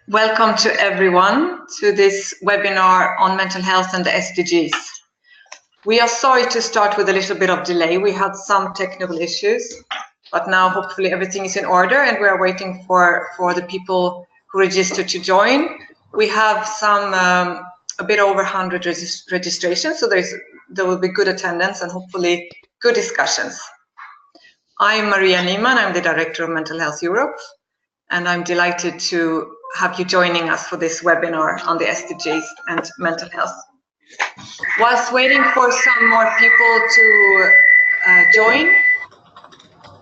Welcome to everyone to this webinar on mental health and the SDGs. We are sorry to start with a little bit of delay. We had some technical issues, but now hopefully everything is in order and we are waiting for the people who registered to join. We have a bit over 100 registrations, so there will be good attendance and hopefully good discussions. I'm Maria Niemann, I'm the Director of Mental Health Europe, and I'm delighted to have you joining us for this webinar on the SDGs and mental health. Whilst waiting for some more people to join,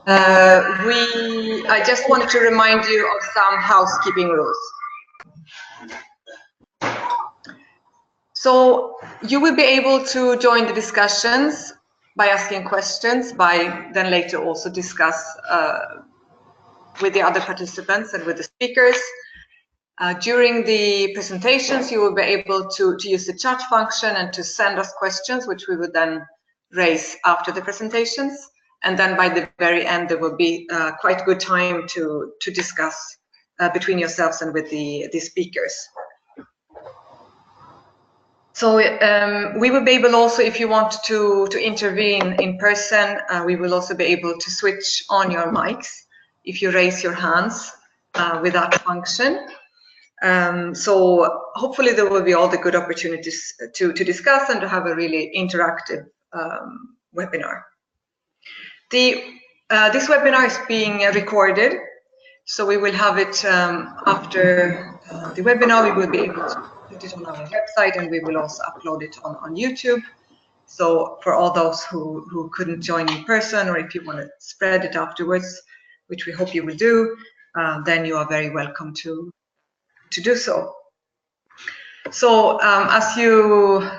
I just wanted to remind you of some housekeeping rules. So you will be able to join the discussions by asking questions, by then later also discuss with the other participants and with the speakers. During the presentations, you will be able to use the chat function and to send us questions, which we will then raise after the presentations. And then by the very end, there will be quite good time to discuss between yourselves and with the speakers. So we will be able also, if you want to intervene in person, we will also be able to switch on your mics if you raise your hands with that function. So hopefully there will be all the good opportunities to discuss and to have a really interactive webinar. This webinar is being recorded, so we will have it after the webinar. We will be able to put it on our website and we will also upload it on YouTube. So for all those who couldn't join in person, or if you want to spread it afterwards, which we hope you will do, then you are very welcome to do so. So as you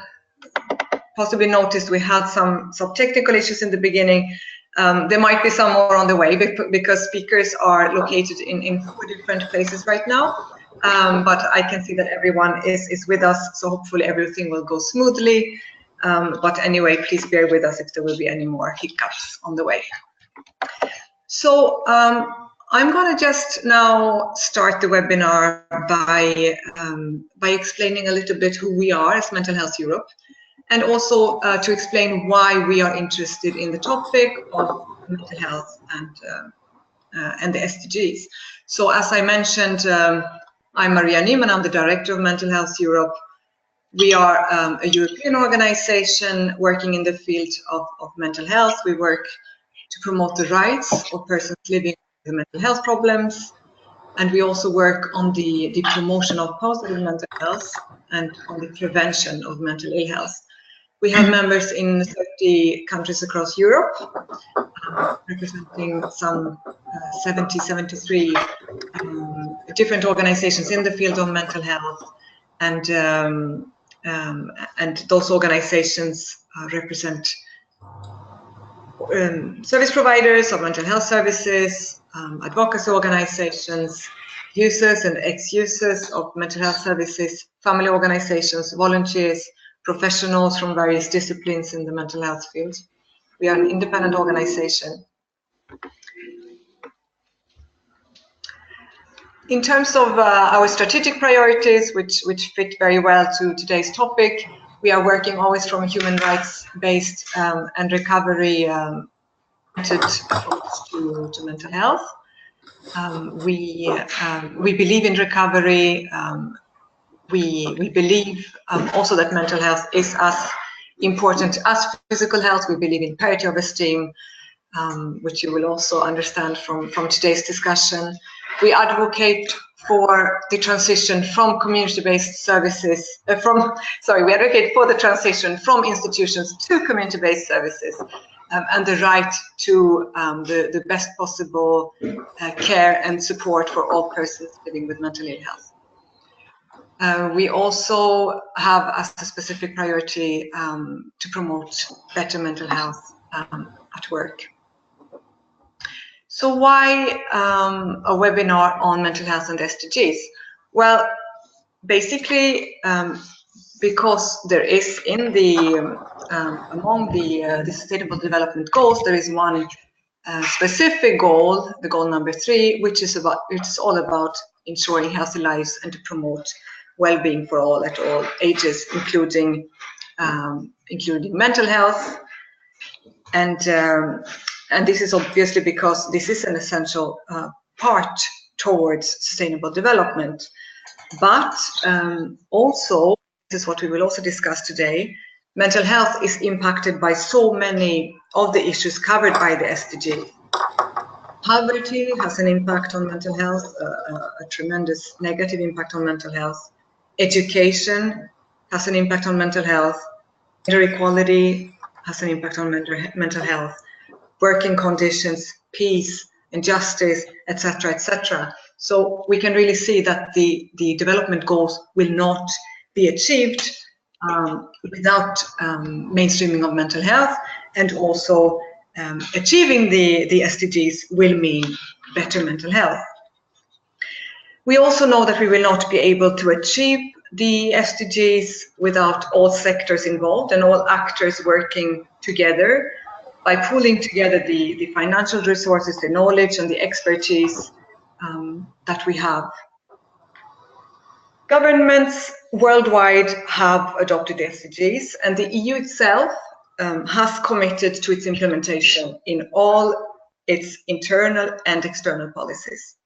possibly noticed, we had some technical issues in the beginning. There might be some more on the way because speakers are located in 4 different places right now. But I can see that everyone is with us, so hopefully everything will go smoothly. But anyway, please bear with us if there will be any more hiccups on the way. So I'm going to just now start the webinar by explaining a little bit who we are as Mental Health Europe, and also to explain why we are interested in the topic of mental health and the SDGs. So as I mentioned, I'm Maria Niemann, I'm the Director of Mental Health Europe. We are a European organization working in the field of mental health. We work to promote the rights of persons living with mental health problems, and we also work on the promotion of positive mental health and on the prevention of mental ill health. We have members in 30 countries across Europe, representing some 73 different organizations in the field of mental health, and those organizations represent service providers of mental health services, advocacy organizations, users and ex-users of mental health services, family organizations, volunteers, professionals from various disciplines in the mental health field. We are an independent organization. In terms of our strategic priorities, which fit very well to today's topic, we are working always from a human rights-based and recovery approach to mental health. We believe in recovery. We believe also that mental health is as important as physical health. We believe in parity of esteem, which you will also understand from today's discussion. We advocate for the transition from community-based services, we advocate for the transition from institutions to community-based services, and the right to the best possible care and support for all persons living with mental ill health. We also have as a specific priority to promote better mental health at work. So why a webinar on mental health and SDGs? Well, basically because there is in the among the Sustainable Development Goals, there is one specific goal, the goal number 3, which is all about ensuring healthy lives and to promote well-being for all at all ages, including mental health. And this is obviously because this is an essential part towards sustainable development. But also, this is what we will also discuss today, mental health is impacted by so many of the issues covered by the SDGs. Poverty has an impact on mental health, a tremendous negative impact on mental health. Education has an impact on mental health. Gender equality has an impact on mental health. Working conditions, peace and justice, etc., etc. So we can really see that the development goals will not be achieved without mainstreaming of mental health, and also achieving the SDGs will mean better mental health. We also know that we will not be able to achieve the SDGs without all sectors involved and all actors working together by pooling together the financial resources, the knowledge and the expertise that we have. Governments worldwide have adopted the SDGs, and the EU itself has committed to its implementation in all its internal and external policies.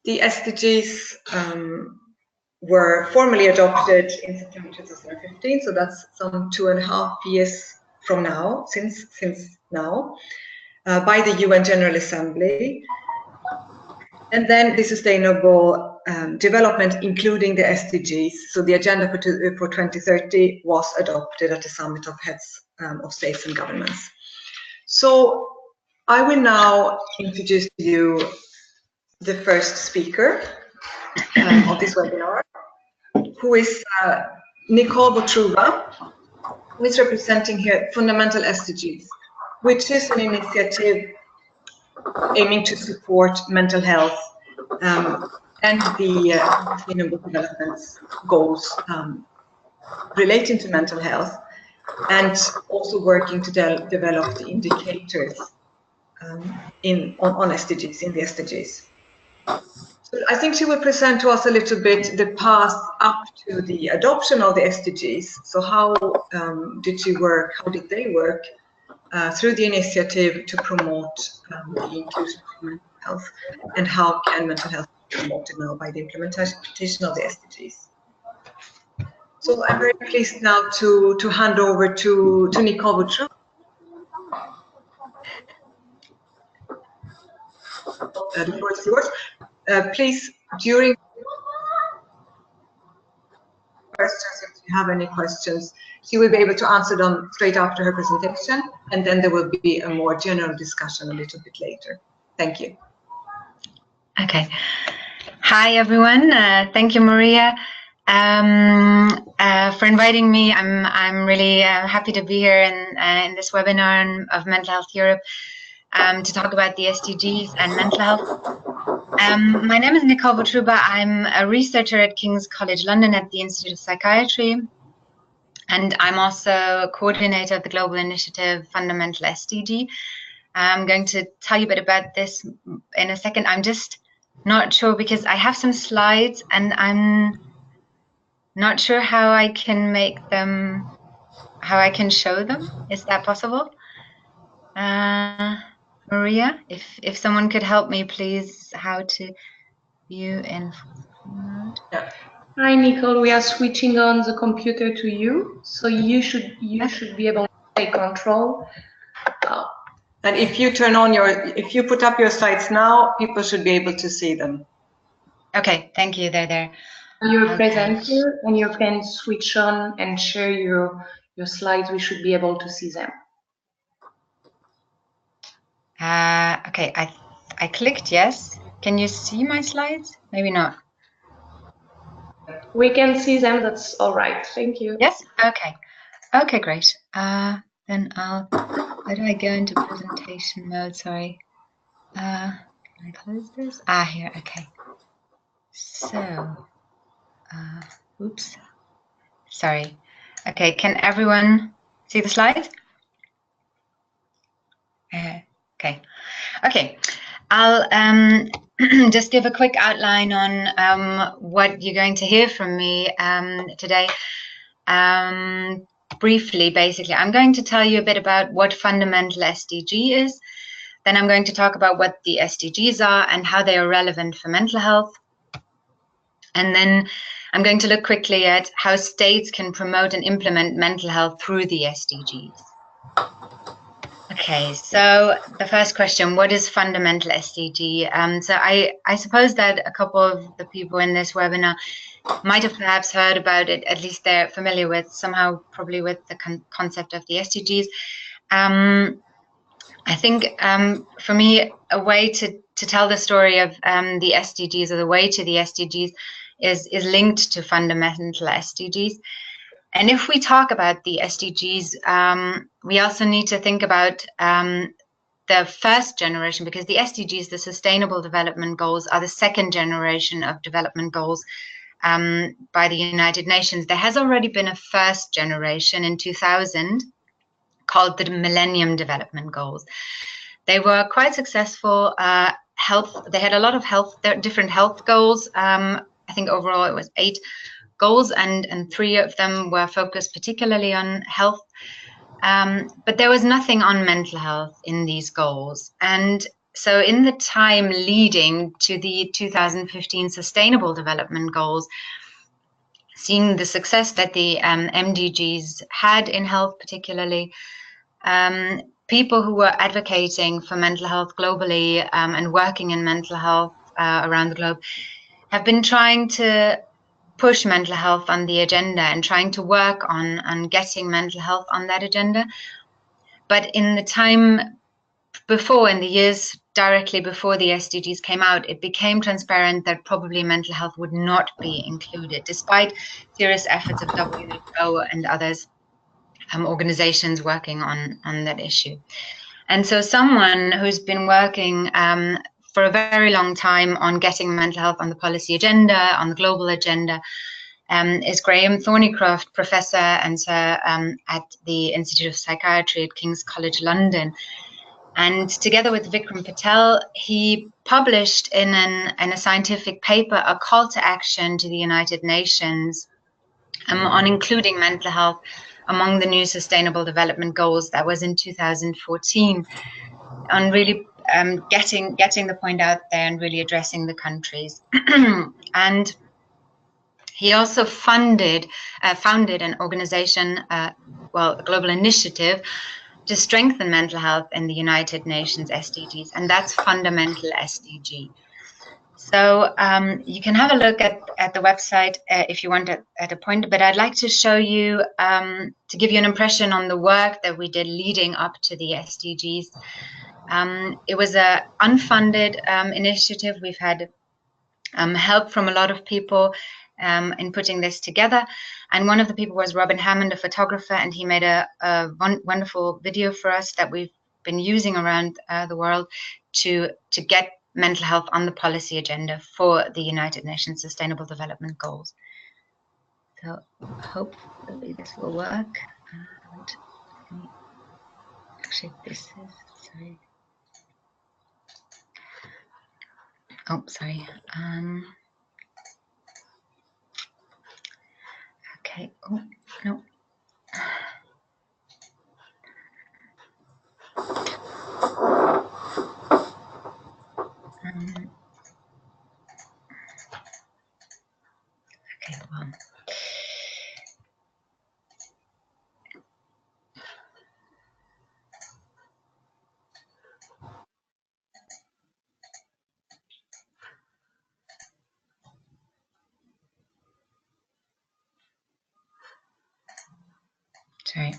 The SDGs were formally adopted in September 2015, so that's some 2.5 years from now, since now, by the UN General Assembly. And then the Sustainable Development, including the SDGs, so the agenda for 2030 was adopted at the Summit of Heads of States and Governments. So I will now introduce to you the first speaker of this webinar, who is Nicole Votruba, who is representing here FundaMentalSDGs, which is an initiative aiming to support mental health and the Sustainable Development Goals relating to mental health, and also working to develop the indicators on SDGs, in the SDGs. So I think she will present to us a little bit the path up to the adoption of the SDGs. So how did she work, how did they work through the initiative to promote the inclusion of mental health, and how can mental health be promoted now by the implementation of the SDGs. So I'm very pleased now to hand over to Nicole Votruba. The floor is yours. Please, during questions, if you have any questions, she will be able to answer them straight after her presentation, and then there will be a more general discussion a little bit later. Thank you. Okay. Hi, everyone. Thank you, Maria, for inviting me. I'm really happy to be here in this webinar of Mental Health Europe to talk about the SDGs and mental health. My name is Nicole Votruba. I'm a researcher at King's College London at the Institute of Psychiatry, and I'm also coordinator of the global initiative FundaMentalSDG. I'm going to tell you a bit about this in a second. I'm just not sure because I have some slides and I'm not sure how I can make them, how I can show them. Is that possible? Maria, if someone could help me, please, how to view in mode. Yeah. Hi, Nicole. We are switching on the computer to you, so you should be able to take control. And if you turn on if you put up your slides now, people should be able to see them. Okay, thank you. They're there. You're a presenter, and you can switch on and share your slides. We should be able to see them. Okay, I clicked yes. Can you see my slides? Maybe not. We can see them. That's all right. Thank you. Yes. Okay. Okay, great. Then how do I go into presentation mode? Sorry. Can I close this? Here. Okay. So, oops. Sorry. Okay. Can everyone see the slide? Can Okay. I'll just give a quick outline on what you're going to hear from me today. Briefly, basically, I'm going to tell you a bit about what fundamental SDG is. Then I'm going to talk about what the SDGs are and how they are relevant for mental health. And then I'm going to look quickly at how states can promote and implement mental health through the SDGs. Okay, so the first question, what is fundamental SDG? So I suppose that a couple of the people in this webinar might have perhaps heard about it, at least they're familiar with somehow, probably with the concept of the SDGs. I think for me, a way to tell the story of the SDGs, or the way to the SDGs, is linked to fundamental SDGs. And if we talk about the SDGs, we also need to think about the first generation, because the SDGs, the Sustainable Development Goals, are the second generation of development goals by the United Nations. There has already been a first generation in 2000 called the Millennium Development Goals. They were quite successful. They had a lot of different health goals. I think overall it was 8 goals, and 3 of them were focused particularly on health. But there was nothing on mental health in these goals. And so in the time leading to the 2015 Sustainable Development Goals, seeing the success that the MDGs had in health particularly, people who were advocating for mental health globally and working in mental health around the globe have been trying to push mental health on the agenda and trying to work on getting mental health on that agenda. But in the time before, in the years directly before the SDGs came out, it became transparent that probably mental health would not be included, despite serious efforts of WHO and others, organizations working on that issue. And so someone who's been working for a very long time on getting mental health on the policy agenda, on the global agenda, is Graham Thornycroft, Professor and Sir at the Institute of Psychiatry at King's College London. And together with Vikram Patel, he published in a scientific paper a call to action to the United Nations on including mental health among the new Sustainable Development Goals. That was in 2014, on really getting the point out there and really addressing the countries. And he also founded an organization, a global initiative to strengthen mental health in the United Nations SDGs, and that's Fundamental SDG. So you can have a look at the website if you want at a point, but I'd like to show you, to give you an impression on the work that we did leading up to the SDGs. It was an unfunded initiative. We've had help from a lot of people in putting this together. And one of the people was Robin Hammond, a photographer, and he made a wonderful video for us that we've been using around the world to get mental health on the policy agenda for the United Nations Sustainable Development Goals. So hopefully this will work. And actually, this is, sorry. Oh, sorry. Okay. Oh, no. Okay, well. Sorry.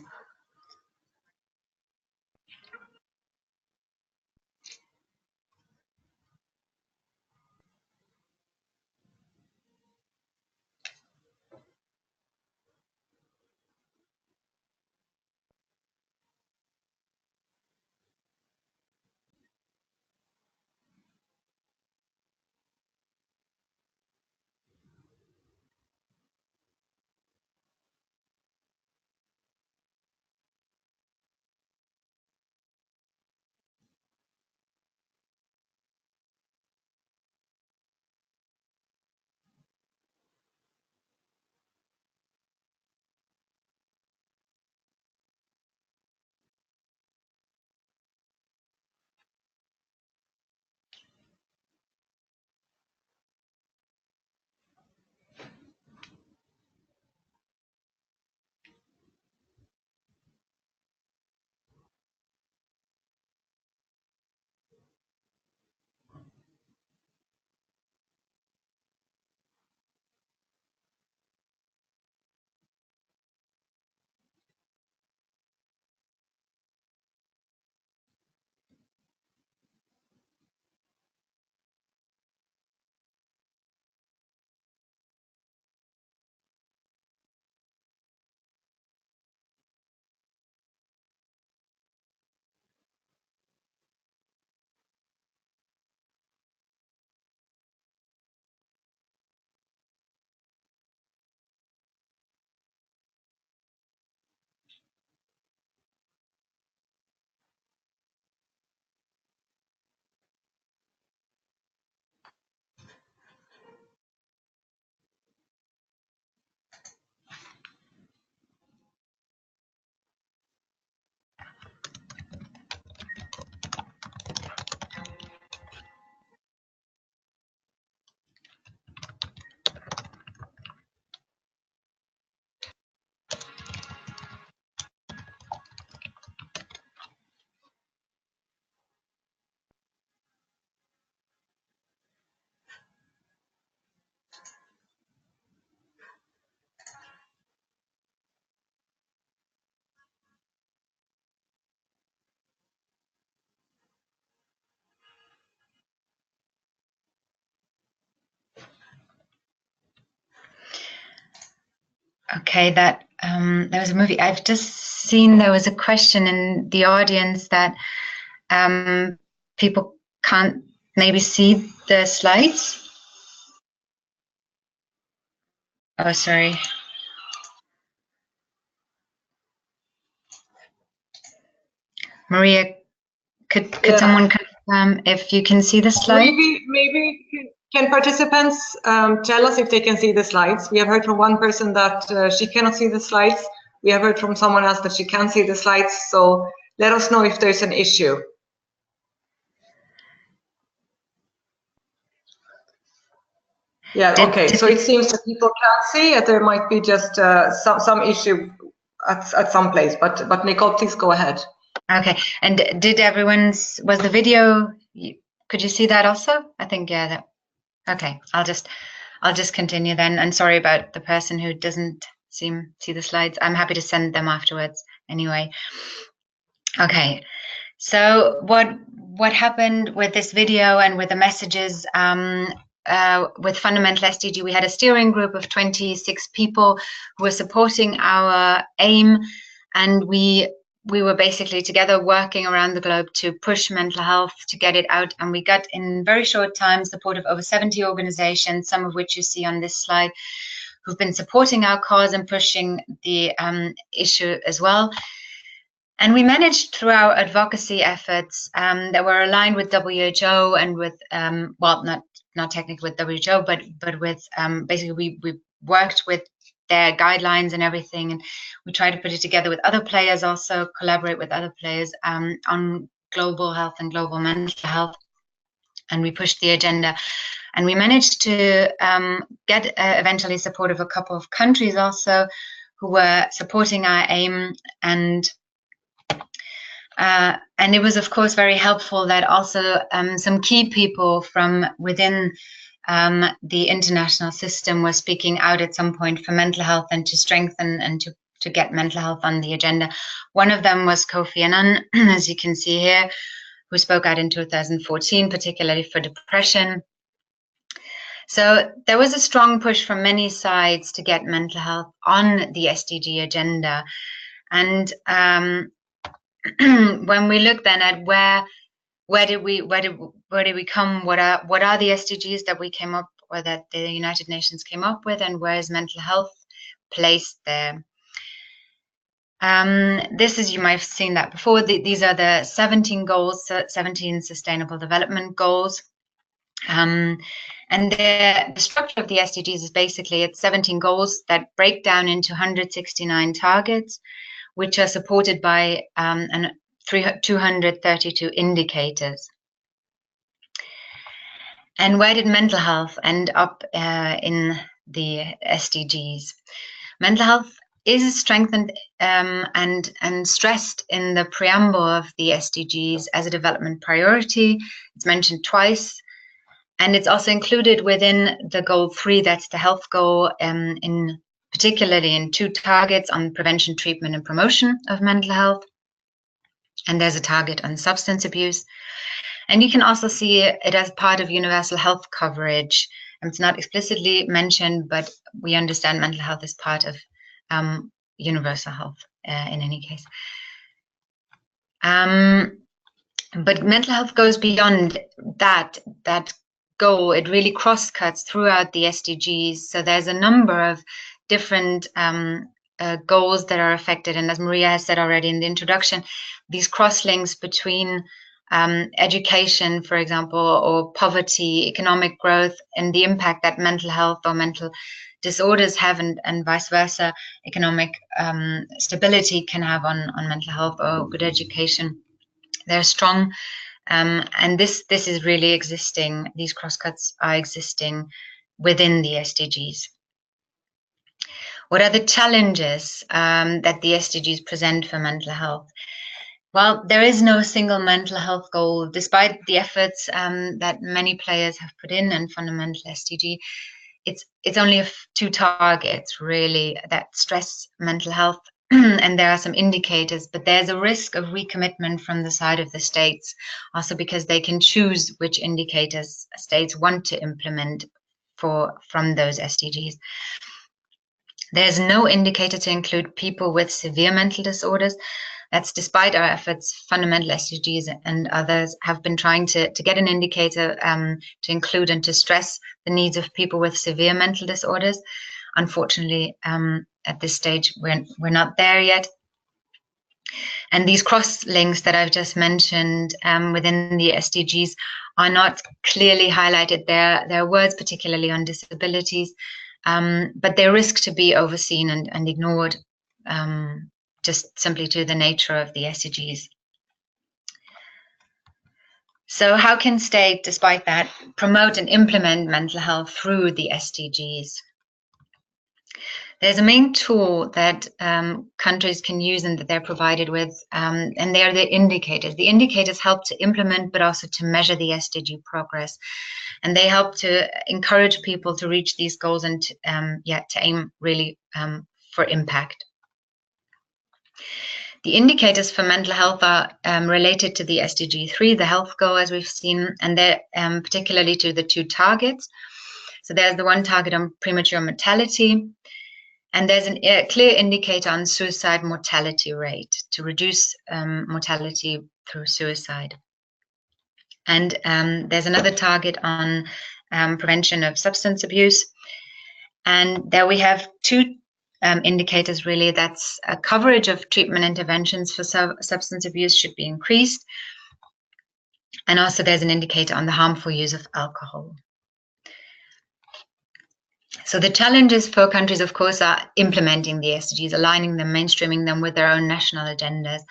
Okay, that there was a movie. I've just seen there was a question in the audience that people can't maybe see the slides. Oh, sorry. Maria, could someone confirm if you can see the slides? Maybe can participants tell us if they can see the slides? We have heard from one person that she cannot see the slides. We have heard from someone else that she can see the slides. So let us know if there's an issue. Yeah, okay. So it seems that people can't see it. There might be just some issue at some place. But Nicole, please go ahead. Okay. And did was the video? Could you see that also? I think yeah. Okay. I'll just continue then. And sorry about the person who doesn't see the slides. I'm happy to send them afterwards anyway. Okay. So what happened with this video and with the messages? With FundaMentalSDG, we had a steering group of 26 people who were supporting our aim, and we were basically together working around the globe to push mental health, to get it out, and we got in very short time support of over 70 organizations, some of which you see on this slide, who've been supporting our cause and pushing the issue as well. And we managed through our advocacy efforts that were aligned with WHO and with, well, not technically with WHO, but with basically we worked with their guidelines and everything, and we try to put it together with other players, also collaborate with other players on global health and global mental health, and we pushed the agenda. And we managed to get eventually support of a couple of countries also who were supporting our aim, and it was, of course, very helpful that also some key people from within the international system were speaking out at some point for mental health and to strengthen and to get mental health on the agenda. One of them was Kofi Annan, as you can see here, who spoke out in 2014, particularly for depression. So there was a strong push from many sides to get mental health on the SDG agenda. And when we look then at where did we come, what are the SDGs that we came up, or that the United Nations came up with, and where is mental health placed there? This is, you might have seen that before. These are the 17 goals, 17 Sustainable Development Goals. And the structure of the SDGs is basically it's 17 goals that break down into 169 targets, which are supported by 232 indicators. And where did mental health end up in the SDGs? Mental health is strengthened and stressed in the preamble of the SDGs as a development priority. It's mentioned twice, and it's also included within the goal 3, that's the health goal, particularly in 2 targets on prevention, treatment, and promotion of mental health. And there's a target on substance abuse. And you can also see it as part of universal health coverage. And it's not explicitly mentioned, but we understand mental health is part of universal health in any case. But mental health goes beyond that goal. It really cross-cuts throughout the SDGs. So there's a number of different goals that are affected, and as Maria has said already in the introduction, these cross-links between education, for example, or poverty, economic growth, and the impact that mental health or mental disorders have, and vice versa, economic stability can have on mental health or good education. They're strong, and this is really existing. These crosscuts are existing within the SDGs. What are the challenges that the SDGs present for mental health? Well, there is no single mental health goal, despite the efforts that many players have put in, and FundaMentalSDG, it's only 2 targets really that stress mental health, and there are some indicators, but there's a risk of recommitment from the side of the states, also because they can choose which indicators states want to implement from those SDGs. There's no indicator to include people with severe mental disorders. That's despite our efforts. Fundamental SDGs and others have been trying to get an indicator to include and to stress the needs of people with severe mental disorders. Unfortunately, at this stage, we're not there yet. And these cross links that I've just mentioned within the SDGs are not clearly highlighted there. There are words particularly on disabilities, but they risk to be overseen and ignored just simply to the nature of the SDGs. So how can state, despite that, promote and implement mental health through the SDGs? There's a main tool that countries can use and that they're provided with, and they are the indicators. The indicators help to implement, but also to measure the SDG progress. And they help to encourage people to reach these goals and to aim really for impact. The indicators for mental health are related to the SDG 3, the health goal, as we've seen, and they're particularly to the 2 targets. So there's the 1 target on premature mortality, and there's a clear indicator on suicide mortality rate to reduce mortality through suicide. And there's another target on prevention of substance abuse. And there we have 2 indicators really. That's a coverage of treatment interventions for substance abuse should be increased. And also there's an indicator on the harmful use of alcohol. So the challenges for countries, of course, are implementing the SDGs, aligning them, mainstreaming them with their own national agendas.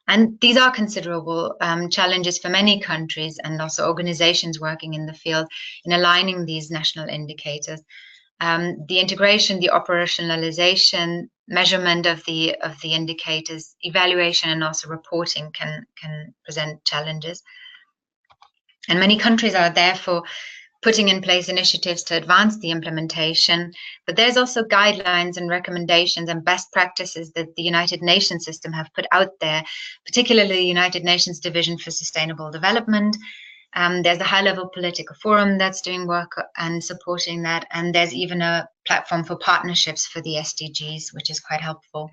And these are considerable challenges for many countries and also organizations working in the field in aligning these national indicators. The integration, the operationalization, measurement of the indicators, evaluation, and also reporting can present challenges. And many countries are therefore putting in place initiatives to advance the implementation, but there's also guidelines and recommendations and best practices that the United Nations system have put out there, particularly the United Nations Division for Sustainable Development. There's a high-level political forum that's doing work and supporting that, and there's even a platform for partnerships for the SDGs, which is quite helpful.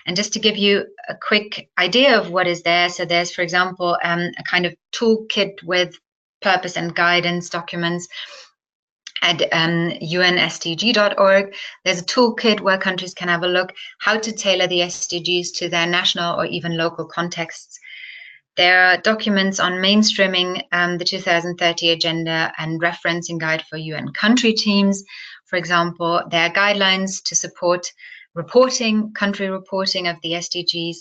And just to give you a quick idea of what is there, so there's, for example, a kind of toolkit with purpose and guidance documents at unsdg.org. There's a toolkit where countries can have a look how to tailor the SDGs to their national or even local contexts. There are documents on mainstreaming the 2030 agenda and referencing guide for UN country teams. For example, there are guidelines to support reporting, country reporting of the SDGs.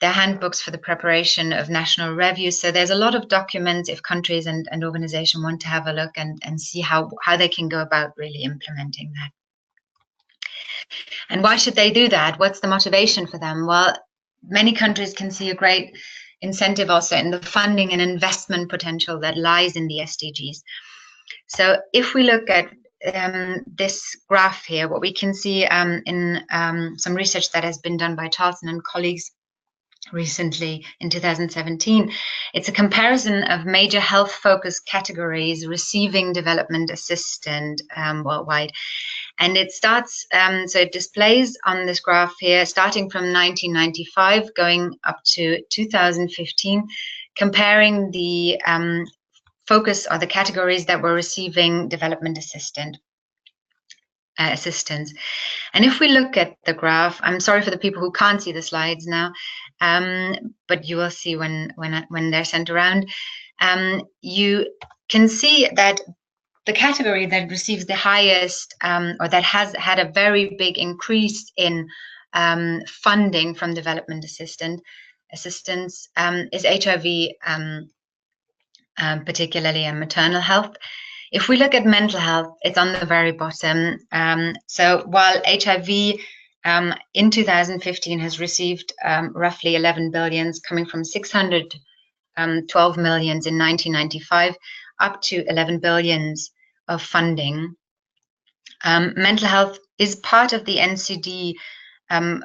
There are handbooks for the preparation of national reviews. So there's a lot of documents if countries and organizations want to have a look and see how they can go about really implementing that. And why should they do that? What's the motivation for them? Well, many countries can see a great incentive also in the funding and investment potential that lies in the SDGs. So if we look at this graph here, what we can see in some research that has been done by Charlton and colleagues recently in 2017, it's a comparison of major health-focused categories receiving development assistance worldwide. And it starts, so it displays on this graph here, starting from 1995, going up to 2015, comparing the focus or the categories that were receiving development assistance. And if we look at the graph, I'm sorry for the people who can't see the slides now, but you will see when they're sent around. You can see that the category that receives the highest or that has had a very big increase in funding from development assistance is HIV, particularly in maternal health. If we look at mental health, it's on the very bottom. So while HIV in 2015 has received roughly 11 billion, coming from 612 million in 1995, up to 11 billion of funding. Mental health is part of the NCD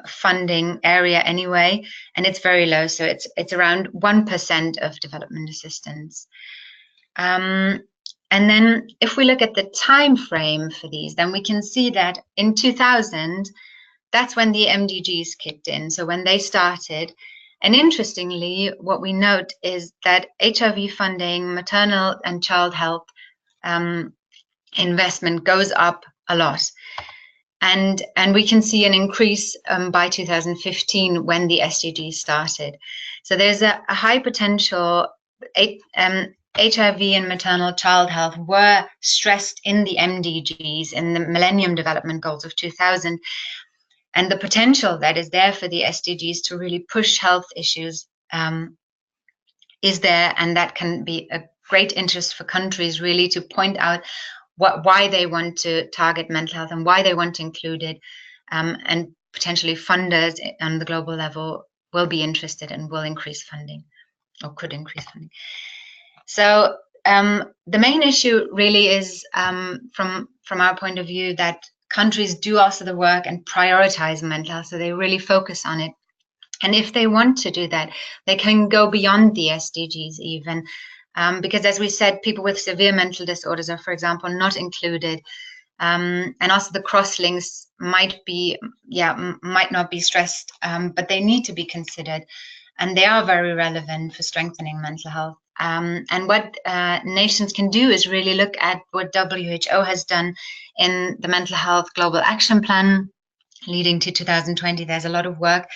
funding area anyway, and it's very low. So it's around 1% of development assistance. And then if we look at the time frame for these, then we can see that in 2000, that's when the MDGs kicked in. So when they started, and interestingly, what we note is that HIV funding, maternal and child health investment goes up a lot. And we can see an increase by 2015 when the SDGs started. So there's a high potential. HIV and maternal child health were stressed in the MDGs, in the Millennium Development Goals of 2000. And the potential that is there for the SDGs to really push health issues is there, and that can be a great interest for countries really to point out why they want to target mental health and why they want to include it, and potentially funders on the global level will be interested and will increase funding, or could increase funding. So the main issue really is, from our point of view, that countries do also the work and prioritize mental health, so they really focus on it. And if they want to do that, they can go beyond the SDGs even, because as we said, people with severe mental disorders are, for example, not included. And also the crosslinks might not be stressed, but they need to be considered. And they are very relevant for strengthening mental health. And what nations can do is really look at what WHO has done in the Mental Health Global Action Plan leading to 2020. There's a lot of work.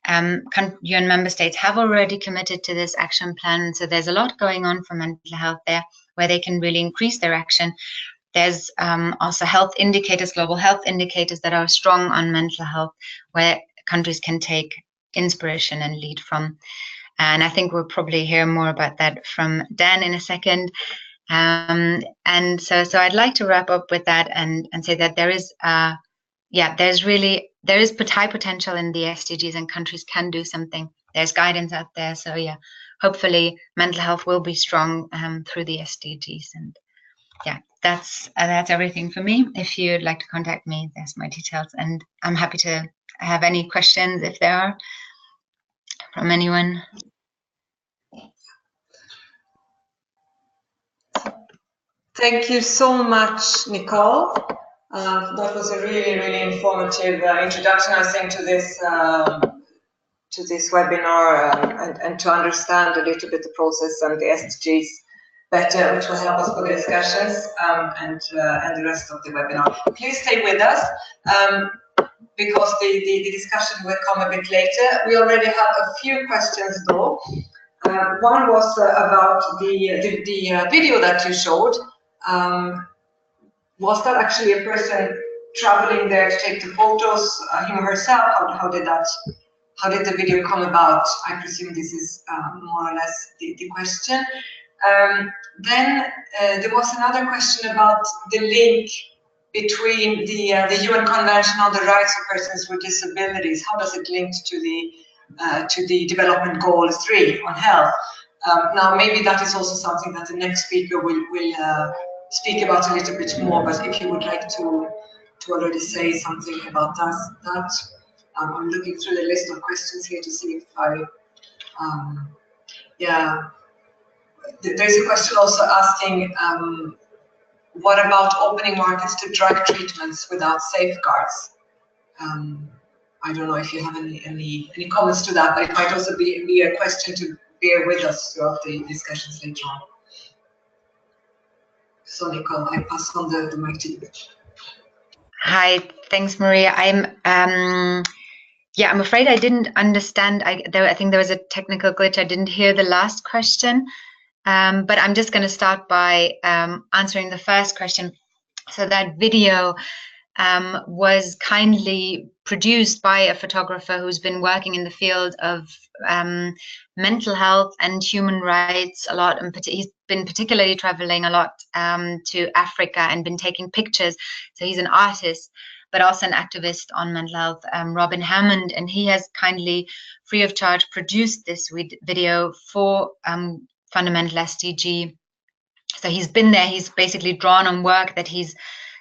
UN member states have already committed to this action plan. So there's a lot going on for mental health there where they can really increase their action. There's also health indicators, global health indicators that are strong on mental health where countries can take inspiration and lead from. And I think we'll probably hear more about that from Dan in a second. And so I'd like to wrap up with that and say that there is, there is high potential in the SDGs and countries can do something. There's guidance out there. So yeah, hopefully mental health will be strong through the SDGs. And yeah, that's everything for me. If you'd like to contact me, there's my details. And I'm happy to have any questions if there are from anyone. Thank you so much, Nicole. That was a really, really informative introduction, I think, to this webinar and to understand a little bit the process and the SDGs better, which will help us for the discussions and the rest of the webinar. Please stay with us because the discussion will come a bit later. We already have a few questions though. One was about the video that you showed. Was that actually a person traveling there to take the photos, him or herself? How did the video come about? I presume this is more or less the question. Then there was another question about the link between the UN Convention on the Rights of Persons with Disabilities. How does it link to the Development Goal 3 on health? Now, maybe that is also something that the next speaker will speak about a little bit more, but if you would like to already say something about that, I'm looking through the list of questions here to see if there's a question also asking, what about opening markets to drug treatments without safeguards? I don't know if you have any comments to that, but it might also be a question to bear with us throughout the discussions later on. So Nicole, I pass on the mic to you. Hi, thanks, Maria. I'm afraid I didn't understand. I think there was a technical glitch. I didn't hear the last question, but I'm just going to start by answering the first question. So that video was kindly produced by a photographer who's been working in the field of mental health and human rights a lot, and he's been particularly traveling a lot to Africa and been taking pictures. So he's an artist, but also an activist on mental health, Robin Hammond, and he has kindly, free of charge, produced this video for FundaMentalSDG. So he's been there, he's basically drawn on work that he's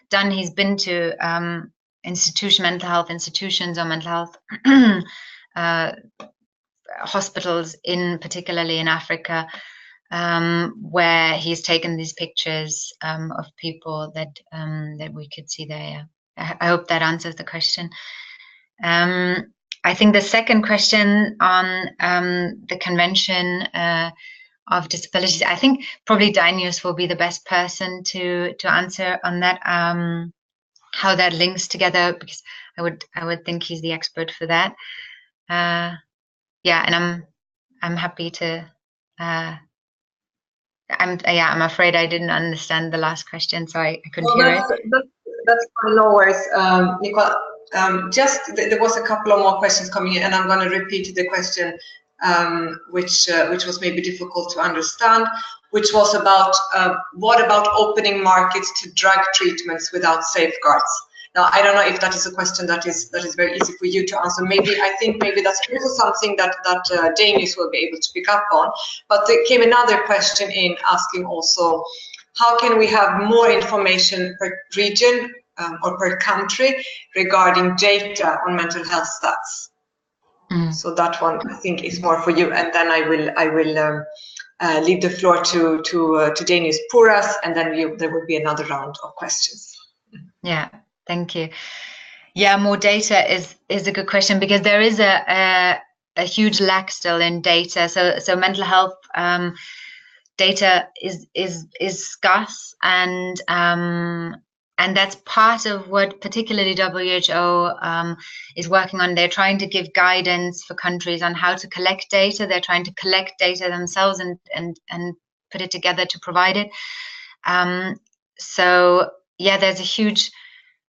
done. He's been to mental health institutions or mental health hospitals, particularly in Africa, where he's taken these pictures of people that that we could see there. I hope that answers the question. I think the second question on the Convention of Disabilities, I think probably Dainius will be the best person to answer on that, how that links together, because I would think he's the expert for that. Yeah, and I'm happy to. I'm afraid I didn't understand the last question, so I couldn't hear it. That's fine, no worries, Nicole. There was a couple of more questions coming in, and I'm going to repeat the question, which was maybe difficult to understand, which was about what about opening markets to drug treatments without safeguards? Now, I don't know if that is a question that is very easy for you to answer. I think maybe that's also something that Dainius will be able to pick up on. But there came another question in asking also, how can we have more information per region or per country regarding data on mental health stats? So that one I think is more for you, and then I will leave the floor to Dainius Pūras, and then there will be another round of questions. Yeah, thank you. Yeah, more data is a good question, because there is a huge lack still in data. So mental health data is scarce, and that's part of what particularly WHO is working on. They're trying to give guidance for countries on how to collect data. They're trying to collect data themselves and put it together to provide it. So yeah, there's a huge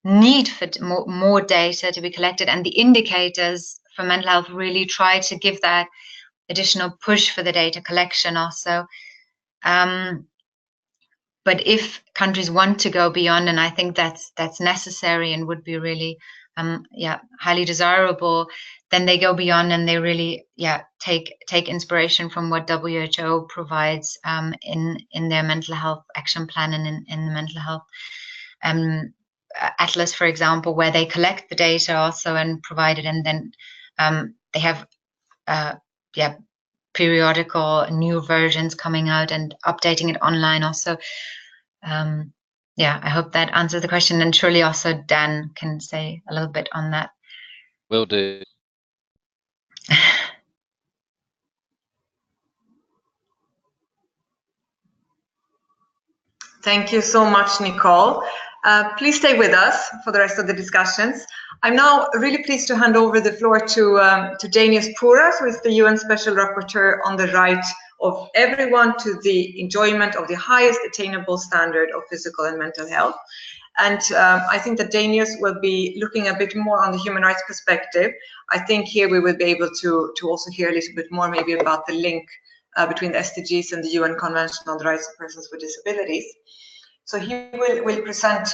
need for more data to be collected, and the indicators for mental health really try to give that additional push for the data collection also. But if countries want to go beyond, and I think that's necessary and would be really highly desirable, then they go beyond and they really take inspiration from what WHO provides in their mental health action plan and in the mental health atlas, for example, where they collect the data also and provide it, and then they have periodical new versions coming out and updating it online also. I hope that answers the question, and surely also Dan can say a little bit on that. Will do. Thank you so much, Nicole. Please stay with us for the rest of the discussions. I'm now really pleased to hand over the floor to Dainius Pūras, who is the UN Special Rapporteur on the right of everyone to the enjoyment of the highest attainable standard of physical and mental health. And I think that Dainius will be looking a bit more on the human rights perspective. I think here we will be able to also hear a little bit more maybe about the link between the SDGs and the UN Convention on the Rights of Persons with Disabilities. So he will present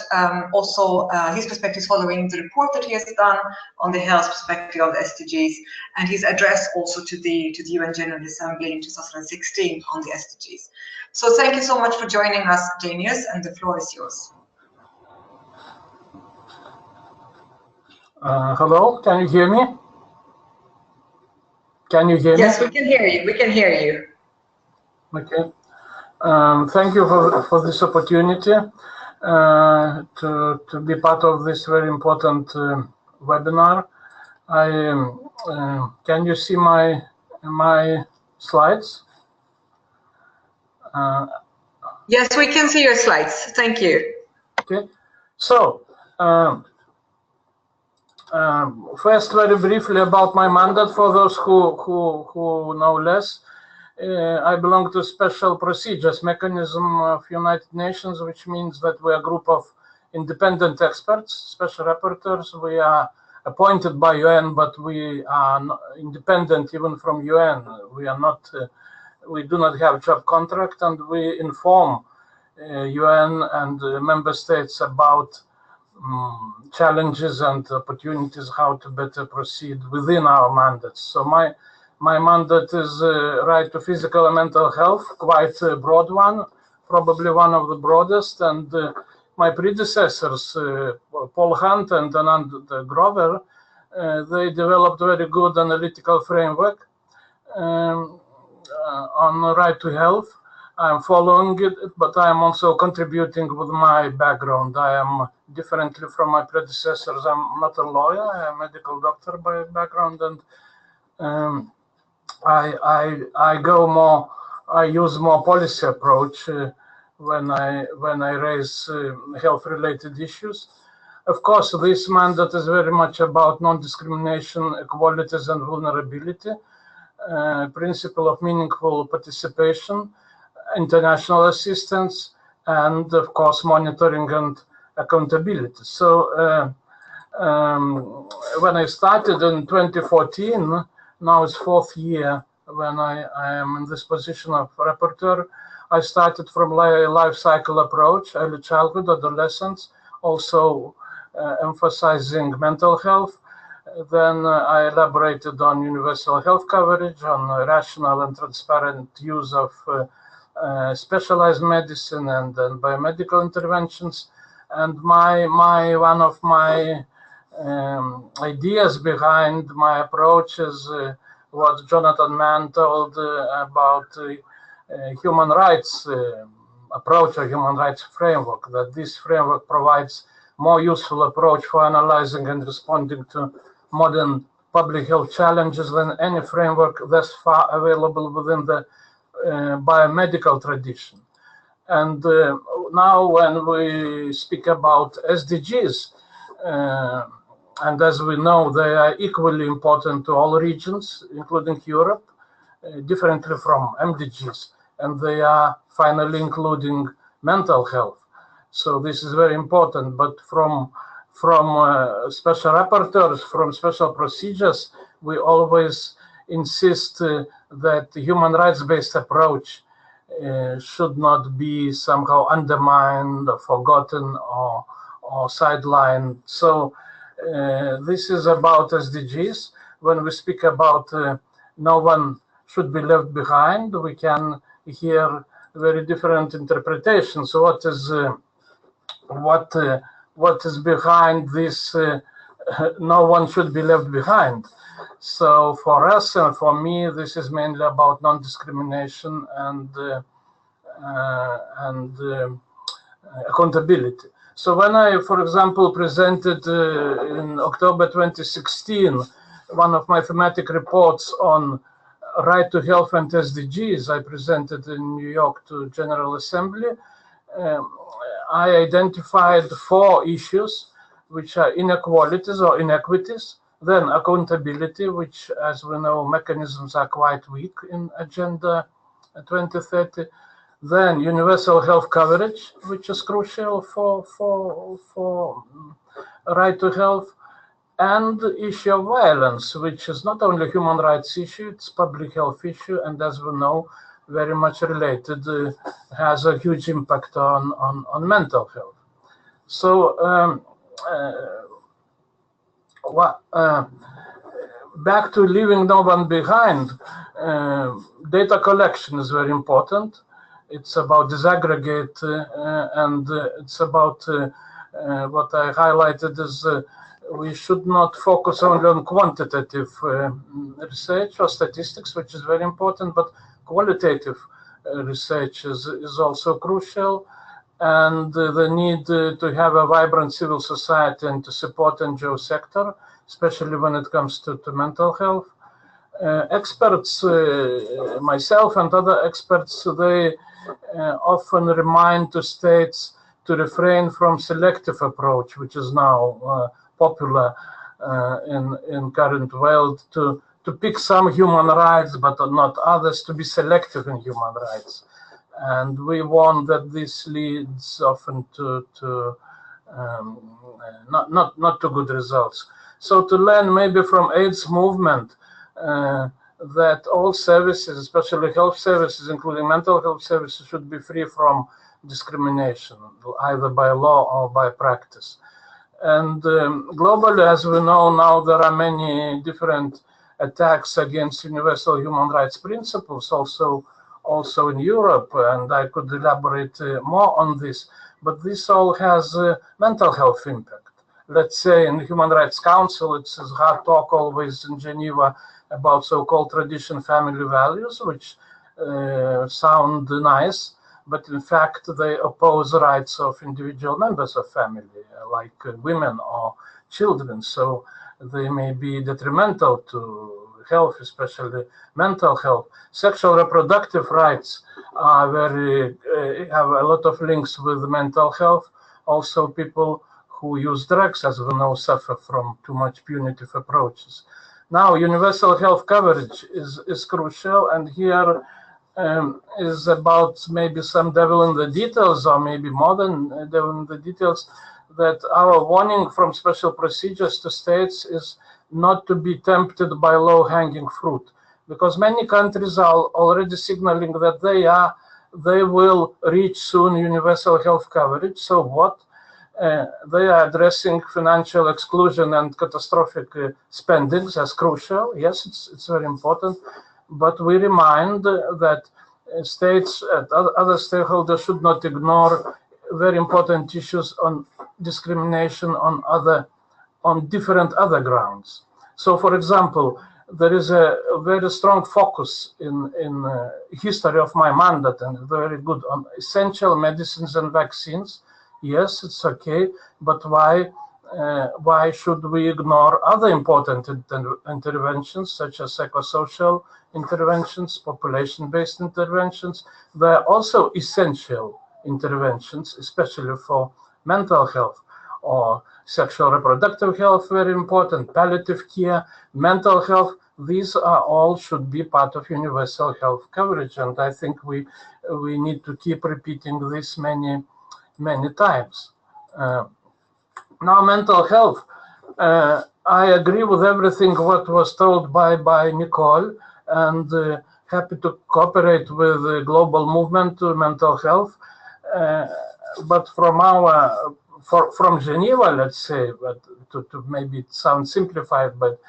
also his perspectives following the report that he has done on the health perspective of the SDGs, and his address also to the UN General Assembly in 2016 on the SDGs. So thank you so much for joining us, Dainius, and the floor is yours. Hello, can you hear me? Can you hear me? Yes, we can hear you. We can hear you. Okay. Thank you for this opportunity to be part of this very important webinar. Can you see my slides? Yes, we can see your slides. Thank you. Okay. So first, very briefly about my mandate for those who know less. I belong to Special Procedures Mechanism of United Nations, which means that we are a group of independent experts, special rapporteurs. We are appointed by UN, but we are not independent even from UN. We are not. We do not have job contract, and we inform UN and member states about challenges and opportunities, how to better proceed within our mandates. So my mandate is right to physical and mental health, quite a broad one, probably one of the broadest. And my predecessors, Paul Hunt and Anand Grover, they developed very good analytical framework on right to health. I'm following it, but I'm also contributing with my background. I am, differently from my predecessors, I'm not a lawyer, I'm a medical doctor by background, and I use more policy approach when I raise health-related issues. Of course, this mandate is very much about non-discrimination, equalities, and vulnerability, principle of meaningful participation, international assistance, and of course monitoring and accountability. So when I started in 2014, now it's 4th year when I am in this position of rapporteur. I started from life cycle approach, early childhood, adolescence, also emphasizing mental health. Then I elaborated on universal health coverage, on rational and transparent use of specialized medicine and biomedical interventions. And one of my ideas behind my approach is what Jonathan Mann told about human rights approach or human rights framework, that this framework provides more useful approach for analyzing and responding to modern public health challenges than any framework thus far available within the biomedical tradition. And now when we speak about SDGs, and as we know, they are equally important to all regions, including Europe, differently from MDGs, and they are finally including mental health. So this is very important, but from special rapporteurs, from special procedures, we always insist that the human rights-based approach should not be somehow undermined or forgotten or sidelined. So this is about SDGs. When we speak about no one should be left behind, we can hear very different interpretations. So what is behind this no one should be left behind? So for us and for me, this is mainly about non-discrimination and accountability. So when I, for example, presented in October 2016 one of my thematic reports on right to health and SDGs, I presented in New York to General Assembly. I identified 4 issues, which are inequalities or inequities, then accountability, which, as we know, mechanisms are quite weak in Agenda 2030, then universal health coverage, which is crucial for right to health, and the issue of violence, which is not only a human rights issue, it's a public health issue, and as we know, very much related, has a huge impact on mental health. So back to leaving no one behind, data collection is very important. It's about disaggregate, and it's about what I highlighted is we should not focus only on quantitative research or statistics, which is very important, but qualitative research is also crucial, and the need to have a vibrant civil society and to support NGO sector, especially when it comes to mental health. Experts, myself and other experts, they often remind to states to refrain from selective approach, which is now popular in current world, to pick some human rights but not others, to be selective in human rights. And we warn that this leads often to not to good results. So to learn maybe from AIDS movement that all services, especially health services, including mental health services, should be free from discrimination, either by law or by practice. And globally, as we know now, there are many different attacks against universal human rights principles, also in Europe, and I could elaborate more on this, but this all has mental health impact. Let's say in Human Rights Council, it's hard talk always in Geneva about so-called tradition family values, which sound nice, but in fact they oppose rights of individual members of family, like women or children. So they may be detrimental to health, especially mental health. Sexual reproductive rights are have a lot of links with mental health. Also, people who use drugs, as we know, suffer from too much punitive approaches. Now, universal health coverage is crucial, and here is about maybe some devil in the details, or maybe more than devil in the details, that our warning from special procedures to states is not to be tempted by low-hanging fruit, because many countries are already signaling that they will reach soon universal health coverage. So what? They are addressing financial exclusion and catastrophic spendings as crucial. Yes, it's very important, but we remind that states and other stakeholders should not ignore very important issues on discrimination on different other grounds. So, for example, there is a very strong focus in history of my mandate, and very good, on essential medicines and vaccines. Yes, it's okay, but why should we ignore other important interventions, such as psychosocial interventions, population-based interventions? They are also essential interventions, especially for mental health, or sexual reproductive health, very important, palliative care, mental health. These are all should be part of universal health coverage, and I think we need to keep repeating this many times. Now, mental health. I agree with everything what was told by Nicole, and happy to cooperate with the global movement to mental health. But from Geneva, let's say, but to maybe it sounds simplified, but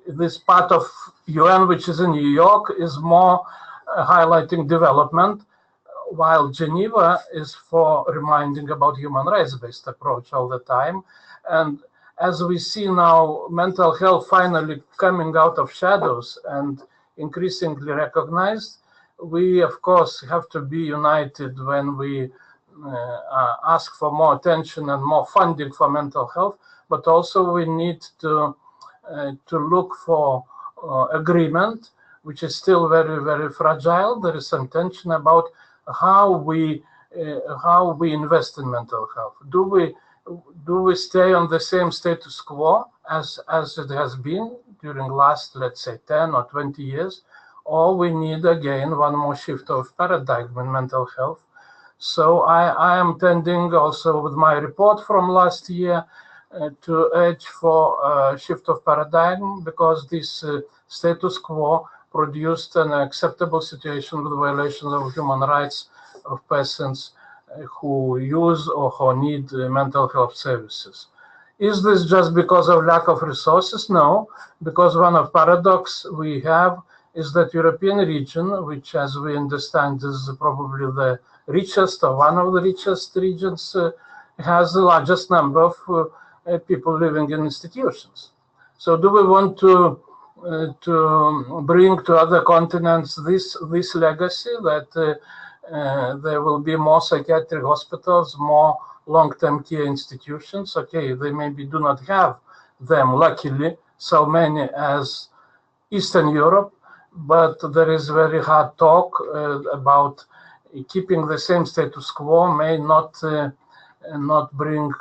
this part of UN, which is in New York, is more highlighting development, while Geneva is for reminding about human rights-based approach all the time. And as we see now, mental health finally coming out of shadows and increasingly recognized, we, of course, have to be united when we ask for more attention and more funding for mental health, but also we need to look for agreement, which is still very, very fragile. There is some tension about how we invest in mental health. Do we stay on the same status quo as it has been during last, let's say, 10 or 20 years, or we need again one more shift of paradigm in mental health? So I am tending also with my report from last year to urge for a shift of paradigm, because this status quo produced an acceptable situation with violations of human rights of persons who use or who need mental health services. Is this just because of lack of resources? No, because one of paradox we have is that European region, which as we understand is probably the richest or one of the richest regions, has the largest number of people living in institutions. So do we want to bring to other continents this legacy that there will be more psychiatric hospitals, more long-term care institutions? Okay, they maybe do not have them, luckily, so many as Eastern Europe, but there is very hard talk about keeping the same status quo may not bring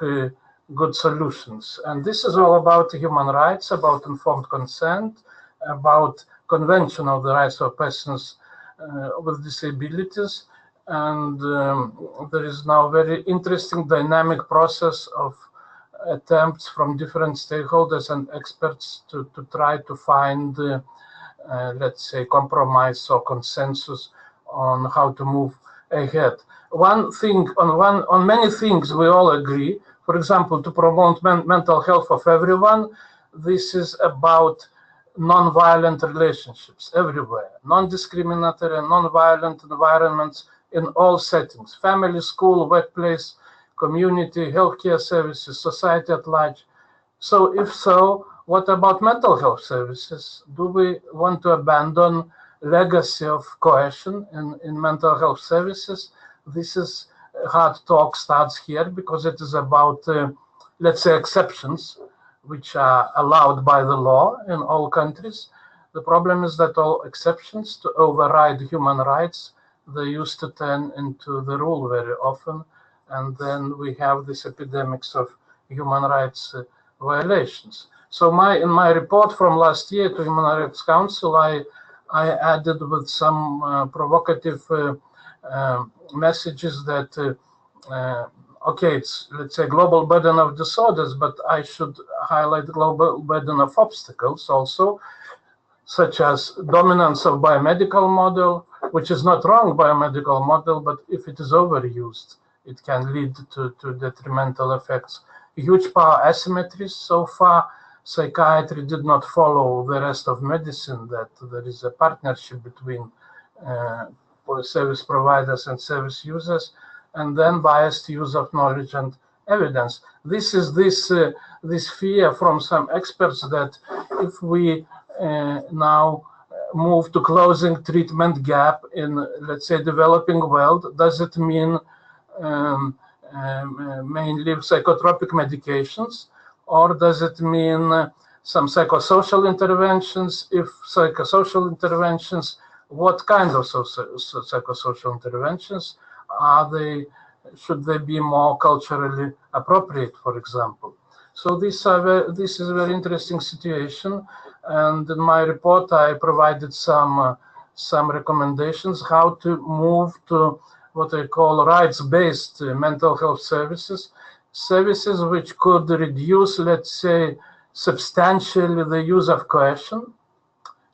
good solutions. And this is all about human rights, about informed consent, about Convention of the Rights of Persons with Disabilities. And there is now a very interesting dynamic process of attempts from different stakeholders and experts to try to find, let's say, compromise or consensus on how to move ahead. One thing, on many things we all agree. For example, to promote mental health of everyone, this is about non-violent relationships everywhere, non-discriminatory, non-violent environments in all settings: family, school, workplace, community, healthcare services, society at large. So if so, what about mental health services? Do we want to abandon legacy of coercion in mental health services. This is hard talk starts here because it is about, let's say, exceptions which are allowed by the law in all countries. The problem is that all exceptions to override human rights, they used to turn into the rule very often, and then we have this epidemics of human rights violations. So in my report from last year to Human Rights Council, I added with some provocative messages that okay, it's, let's say, global burden of disorders, but I should highlight global burden of obstacles also, such as dominance of biomedical model, which is not wrong, biomedical model, but if it is overused, it can lead to detrimental effects. Huge power asymmetries. So far, psychiatry did not follow the rest of medicine, that there is a partnership between service providers and service users, and then biased use of knowledge and evidence. This is this fear from some experts that if we now move to closing treatment gap in, let's say, developing world, does it mean mainly psychotropic medications, or does it mean some psychosocial interventions? If psychosocial interventions, what kind of psychosocial interventions are they? Should they be more culturally appropriate, for example? So this is a very interesting situation, and in my report I provided some recommendations how to move to what I call rights-based mental health services which could reduce, let's say, substantially the use of coercion.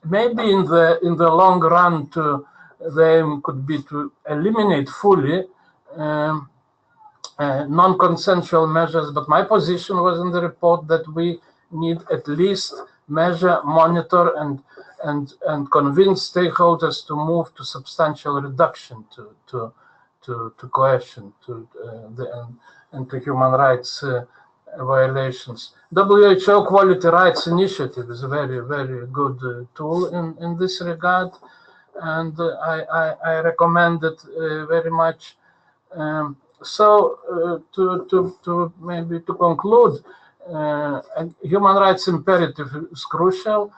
Maybe in the long run, the aim could be to eliminate fully non-consensual measures, but my position was in the report that we need at least measure, monitor, and convince stakeholders to move to substantial reduction to coercion and to human rights violations. WHO Quality Rights Initiative is a very, very good tool in this regard, and I recommend it very much. So maybe to conclude, human rights imperative is crucial.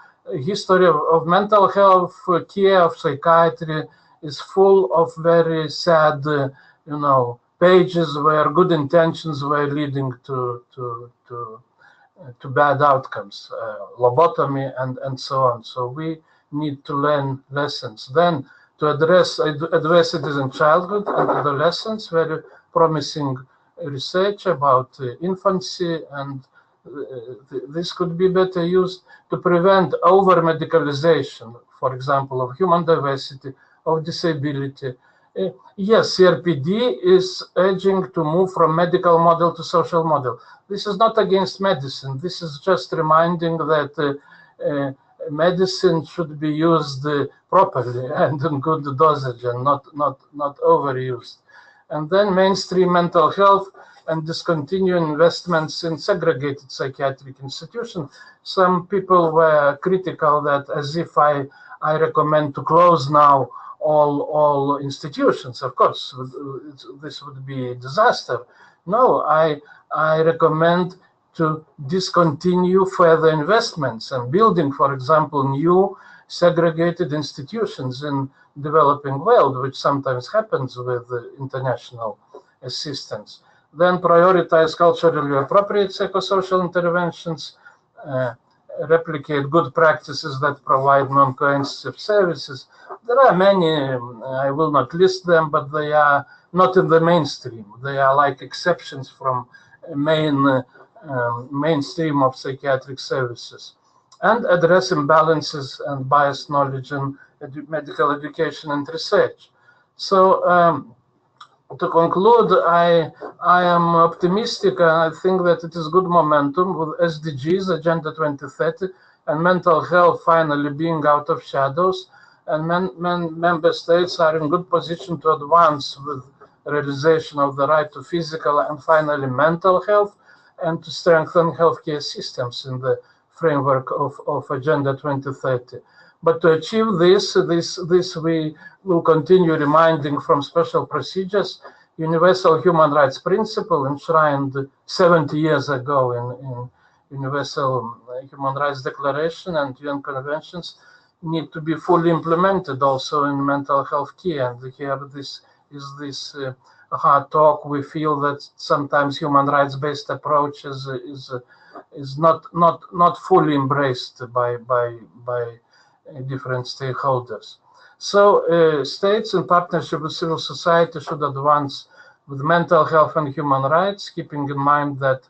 History of mental health care, of psychiatry is full of very sad, pages where good intentions were leading to bad outcomes, lobotomy and so on. So we need to learn lessons. Then to address it is in childhood and adolescence, very promising research about infancy, and this could be better used to prevent over-medicalization, for example, of human diversity, of disability. Yes, CRPD is urging to move from medical model to social model. This is not against medicine. This is just reminding that medicine should be used properly and in good dosage and not overused. And then mainstream mental health and discontinue investments in segregated psychiatric institutions. Some people were critical that as if I recommend to close now all institutions. Of course, this would be a disaster. No, I recommend to discontinue further investments and building, for example, new segregated institutions in developing world, which sometimes happens with international assistance. Then prioritize culturally appropriate psychosocial interventions, replicate good practices that provide non-coercive services. There are many, I will not list them, but they are not in the mainstream. They are like exceptions from mainstream of psychiatric services. And address imbalances and biased knowledge in medical education and research. So to conclude, I am optimistic, and I think that it is good momentum with SDGs, Agenda 2030, and mental health finally being out of shadows, and member states are in good position to advance with realization of the right to physical and finally mental health, and to strengthen healthcare systems in the framework of Agenda 2030. But to achieve this we will continue reminding from special procedures universal human rights principle enshrined 70 years ago in Universal Human Rights Declaration and UN conventions need to be fully implemented also in mental health care. And here this hard talk. We feel that sometimes human rights-based approach is not fully embraced by different stakeholders. So states in partnership with civil society should advance with mental health and human rights, keeping in mind that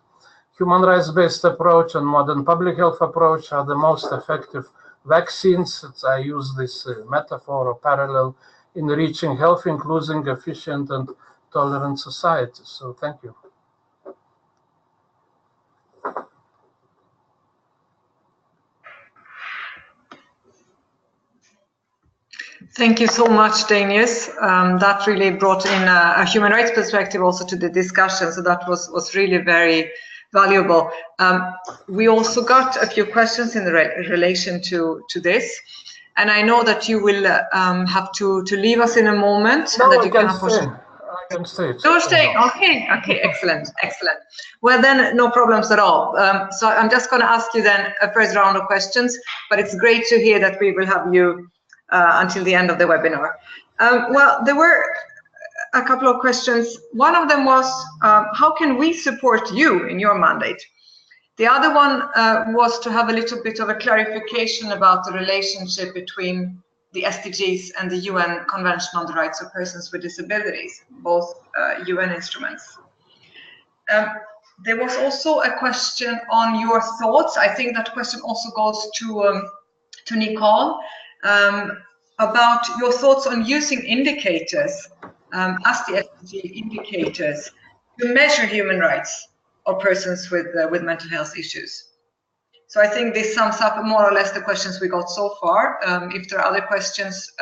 human rights-based approach and modern public health approach are the most effective vaccines. I use this metaphor or parallel in reaching health, including efficient and tolerant societies. So thank you. Thank you so much, Dainius. That really brought in a human rights perspective also to the discussion. So that was really very valuable. We also got a few questions in relation to this. And I know that you will have to leave us in a moment. No, and that I you can can stay. I can stay. You're staying. Okay, excellent. Well then, no problems at all. So I'm just going to ask you then a first round of questions, but it's great to hear that we will have you until the end of the webinar. Well, there were a couple of questions. One of them was, how can we support you in your mandate? The other one was to have a little bit of a clarification about the relationship between the SDGs and the UN Convention on the Rights of Persons with Disabilities, both UN instruments. There was also a question on your thoughts. I think that question also goes to Nicole, about your thoughts on using indicators as the SDG indicators to measure human rights of persons with mental health issues. So I think this sums up more or less the questions we got so far. If there are other questions,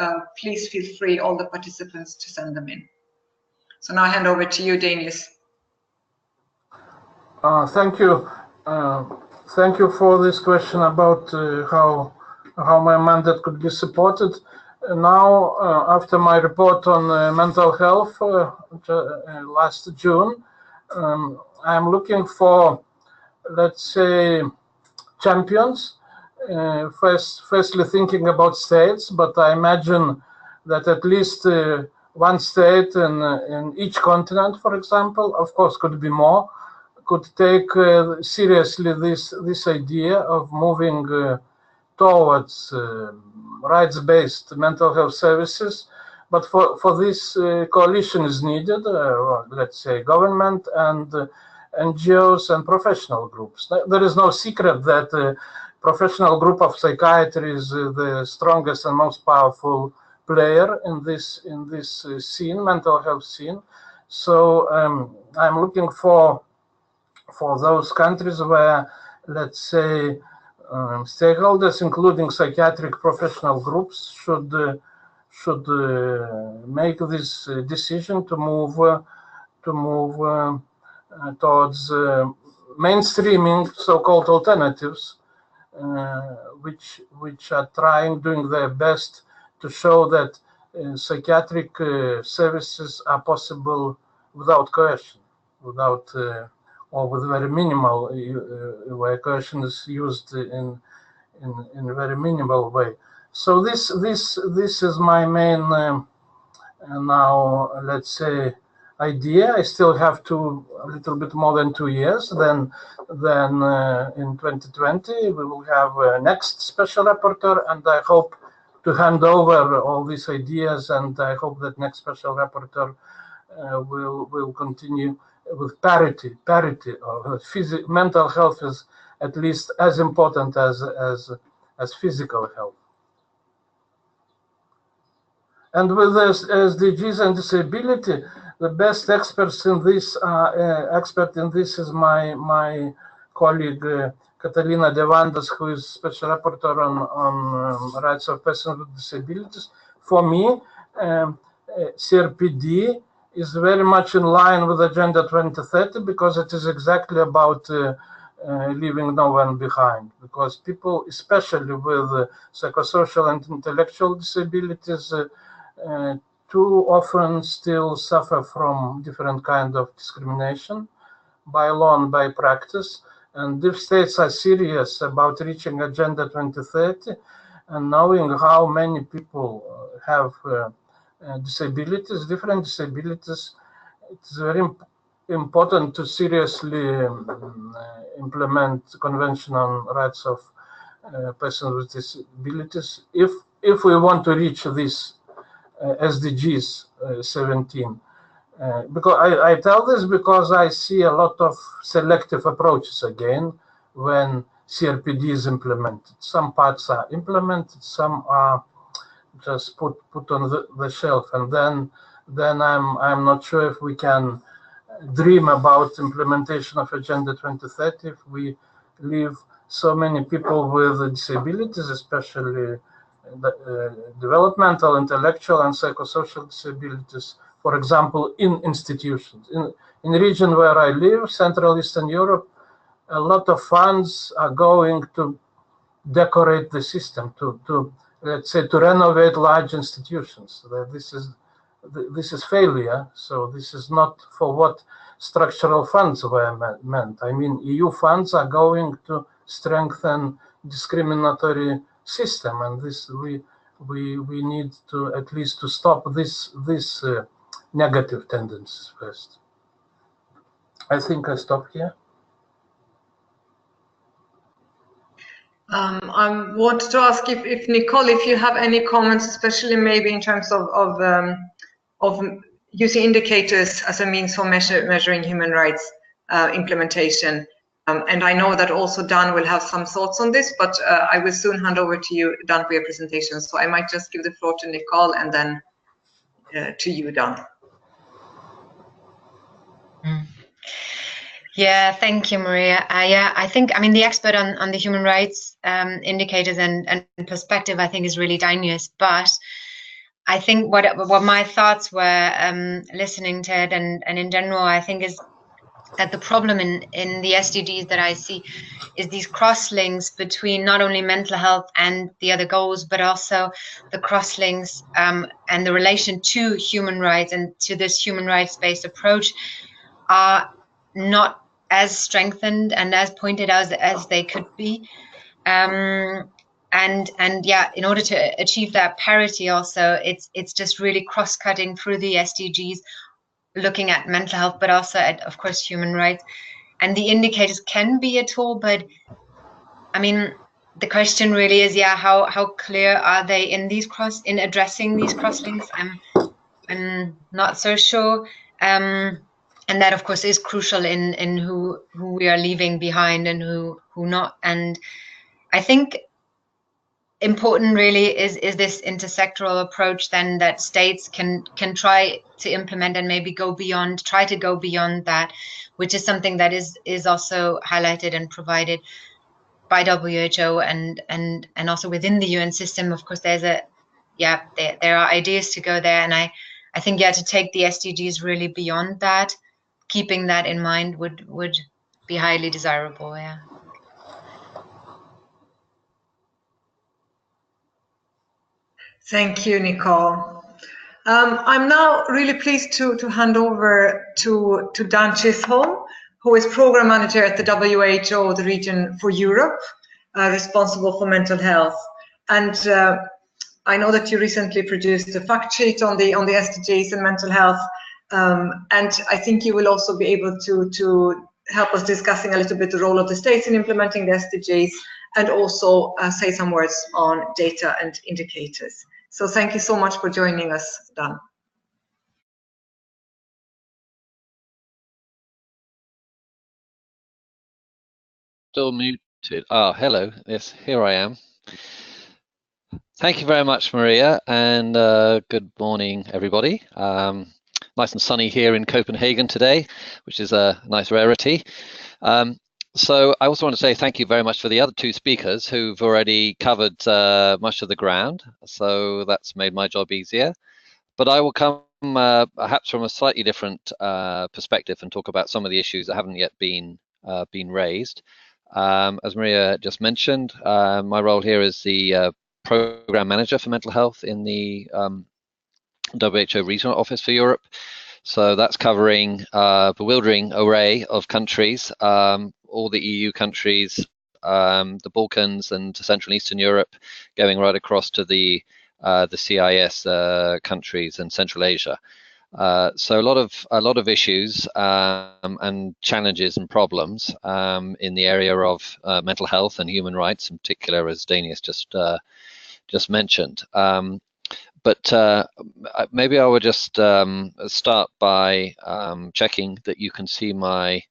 please feel free, all the participants, to send them in. So now I hand over to you, Dainius. Thank you. Thank you for this question about how my mandate could be supported. Now, after my report on mental health last June, I'm looking for, let's say, champions. Firstly, thinking about states, but I imagine that at least one state in each continent, for example, of course, could be more, could take seriously this idea of moving towards rights-based mental health services. But for this, coalition is needed, let's say government and NGOs and professional groups. There is no secret that professional group of psychiatry is the strongest and most powerful player in this scene, mental health scene. So I'm looking for those countries where, let's say, stakeholders, including psychiatric professional groups, should make this decision to move towards mainstreaming so-called alternatives, which are doing their best to show that psychiatric services are possible without coercion, or with very minimal, where coercion is used in a very minimal way. So this is my main now, let's say, idea. I still have a little bit more than 2 years. Then in 2020 we will have a next special rapporteur, and I hope to hand over all these ideas, and I hope that next special rapporteur will continue with parity. Mental health is at least as important as physical health. And with SDGs and disability, the best experts in this is my colleague Catalina Devandas, who is special rapporteur on rights of persons with disabilities. For me, CRPD is very much in line with Agenda 2030, because it is exactly about leaving no one behind, because people, especially with psychosocial and intellectual disabilities, too often still suffer from different kind of discrimination by law and by practice. And if states are serious about reaching Agenda 2030 and knowing how many people have disabilities, different disabilities, it's very important to seriously implement the Convention on Rights of Persons with Disabilities if we want to reach this SDGs 17. Because I tell this because I see a lot of selective approaches again when CRPD is implemented. Some parts are implemented, some are just put on the shelf, and then I'm not sure if we can dream about implementation of Agenda 2030 if we leave so many people with disabilities, especially developmental, intellectual, and psychosocial disabilities, for example, in institutions. In the region where I live, Central Eastern Europe, a lot of funds are going to decorate the system, to let's say, to renovate large institutions. This is failure. So this is not for what structural funds were meant. I mean, EU funds are going to strengthen discriminatory system, and this we need to at least to stop this negative tendencies first. I think I stop here. I want to ask if Nicole, if you have any comments, especially maybe in terms of using indicators as a means for measuring human rights implementation. And I know that also Dan will have some thoughts on this, but I will soon hand over to you, Dan, for your presentation. So I might just give the floor to Nicole and then to you, Dan. Yeah, thank you, Maria. Yeah, I think, I mean, the expert on the human rights indicators and perspective, I think, is really Dainius. But I think what my thoughts were listening to it, and in general, I think, is that the problem in the SDGs that I see is these cross-links between not only mental health and the other goals, but also the cross-links and the relation to human rights and to this human rights-based approach are not as strengthened and as pointed out as they could be. And yeah, in order to achieve that parity also, it's just really cross-cutting through the SDGs, looking at mental health, but also at, of course, human rights. And the indicators can be a tool, but I mean, the question really is, yeah, how clear are they in addressing these crosslinks? I'm not so sure. And that, of course, is crucial in who we are leaving behind and who not. And I think important really is this intersectoral approach then that states can try to implement and maybe try to go beyond that, which is something that is also highlighted and provided by WHO and also within the UN system. Of course, there are ideas to go there, and I think, yeah, to take the SDGs really beyond that, keeping that in mind would be highly desirable. Yeah. Thank you, Nicole. I'm now really pleased to hand over to Dan Chisholm, who is Program Manager at the WHO, the region for Europe, responsible for mental health. And I know that you recently produced a fact sheet on the SDGs and mental health, and I think you will also be able to help us discussing a little bit the role of the states in implementing the SDGs, and also say some words on data and indicators. So thank you so much for joining us, Dan. Still muted. Oh, hello. Yes, here I am. Thank you very much, Maria, and good morning, everybody. Nice and sunny here in Copenhagen today, which is a nice rarity. So I also want to say thank you very much for the other two speakers who've already covered much of the ground. So that's made my job easier. But I will come perhaps from a slightly different perspective and talk about some of the issues that haven't yet been raised. As Maria just mentioned, my role here is the program manager for mental health in the WHO Regional Office for Europe. So that's covering a bewildering array of countries, all the EU countries, the Balkans and Central and Eastern Europe, going right across to the CIS countries and Central Asia. So a lot of issues and challenges and problems in the area of mental health and human rights, in particular, as Dainius just mentioned. But maybe I would just start by checking that you can see my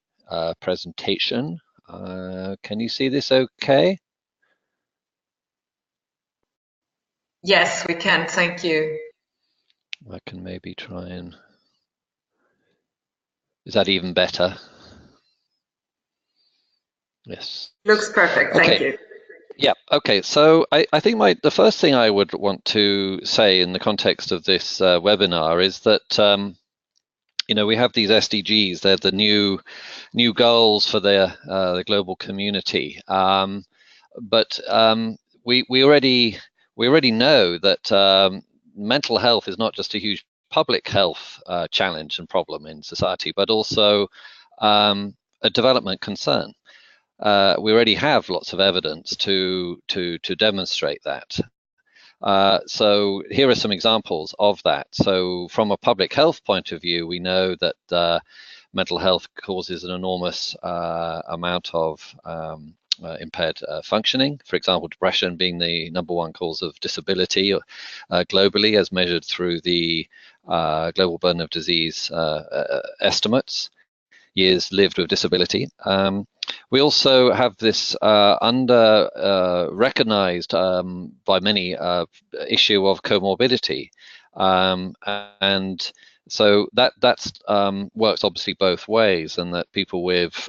presentation. Can you see this okay? Yes, we can. Thank you. I can maybe try and... Is that even better? Yes. Looks perfect. Thank Okay. you. Yeah, okay. So I think the first thing I would want to say in the context of this webinar is that you know, we have these SDGs. They're the new goals for the global community. But we already know that mental health is not just a huge public health challenge and problem in society, but also a development concern. We already have lots of evidence to demonstrate that. So here are some examples of that. So from a public health point of view, we know that mental health causes an enormous amount of impaired functioning. For example, depression being the #1 cause of disability globally, as measured through the Global Burden of Disease estimates, years lived with disability. We also have this recognized by many issue of comorbidity, and so that's works obviously both ways, and that people with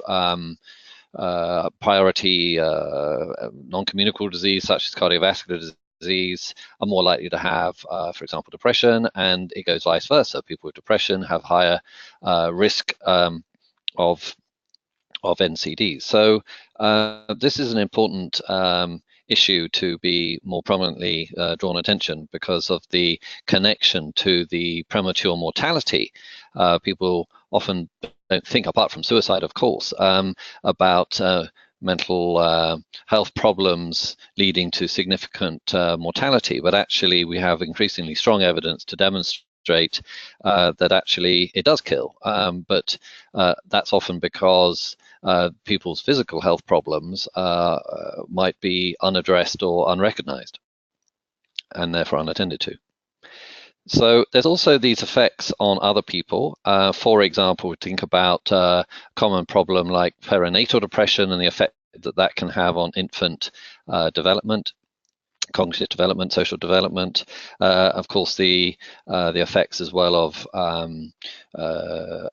priority non-communicable disease such as cardiovascular disease are more likely to have, for example, depression, and it goes vice versa. People with depression have higher risk of NCDs. So this is an important issue to be more prominently drawn attention because of the connection to the premature mortality. People often don't think, apart from suicide, of course, about mental health problems leading to significant mortality, but actually we have increasingly strong evidence to demonstrate that actually it does kill, but that's often because people's physical health problems might be unaddressed or unrecognized and therefore unattended to. So there's also these effects on other people. For example, think about a common problem like perinatal depression and the effect that that can have on infant development, cognitive development, social development, of course the effects as well of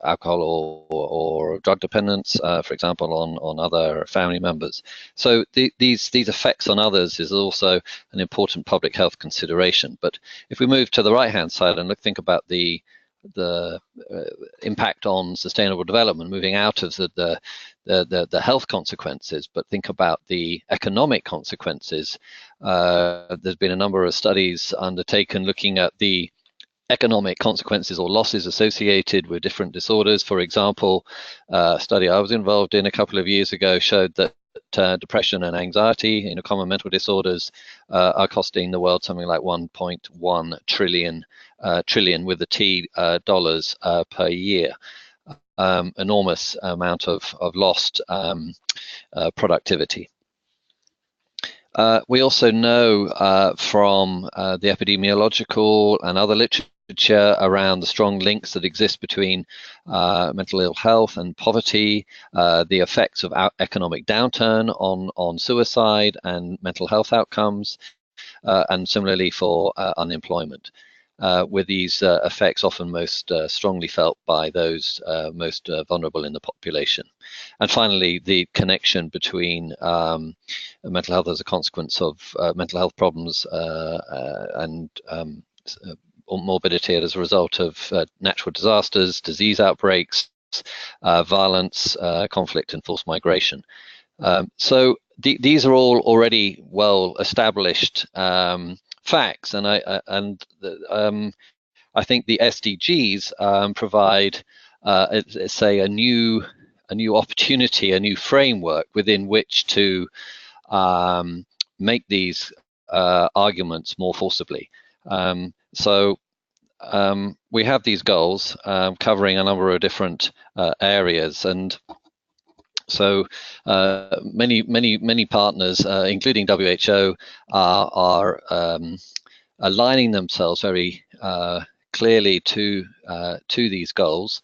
alcohol or drug dependence, for example, on other family members. So these effects on others is also an important public health consideration. But if we move to the right-hand side and think about the impact on sustainable development, moving out of the health consequences, but think about the economic consequences. There's been a number of studies undertaken looking at the economic consequences or losses associated with different disorders. For example, a study I was involved in a couple of years ago showed that depression and anxiety, common mental disorders, are costing the world something like 1.1 trillion with a T dollars per year. Enormous amount of lost productivity. We also know from the epidemiological and other literature around the strong links that exist between mental ill health and poverty, the effects of economic downturn on suicide and mental health outcomes, and similarly for unemployment. With these effects often most strongly felt by those most vulnerable in the population. And finally, the connection between mental health as a consequence of mental health problems and morbidity as a result of natural disasters, disease outbreaks, violence, conflict and forced migration. So these are all already well established facts, and I think the SDGs provide, say, a new opportunity, a new framework within which to make these arguments more forcibly. We have these goals covering a number of different areas, and so many partners, including WHO, are aligning themselves very clearly to these goals.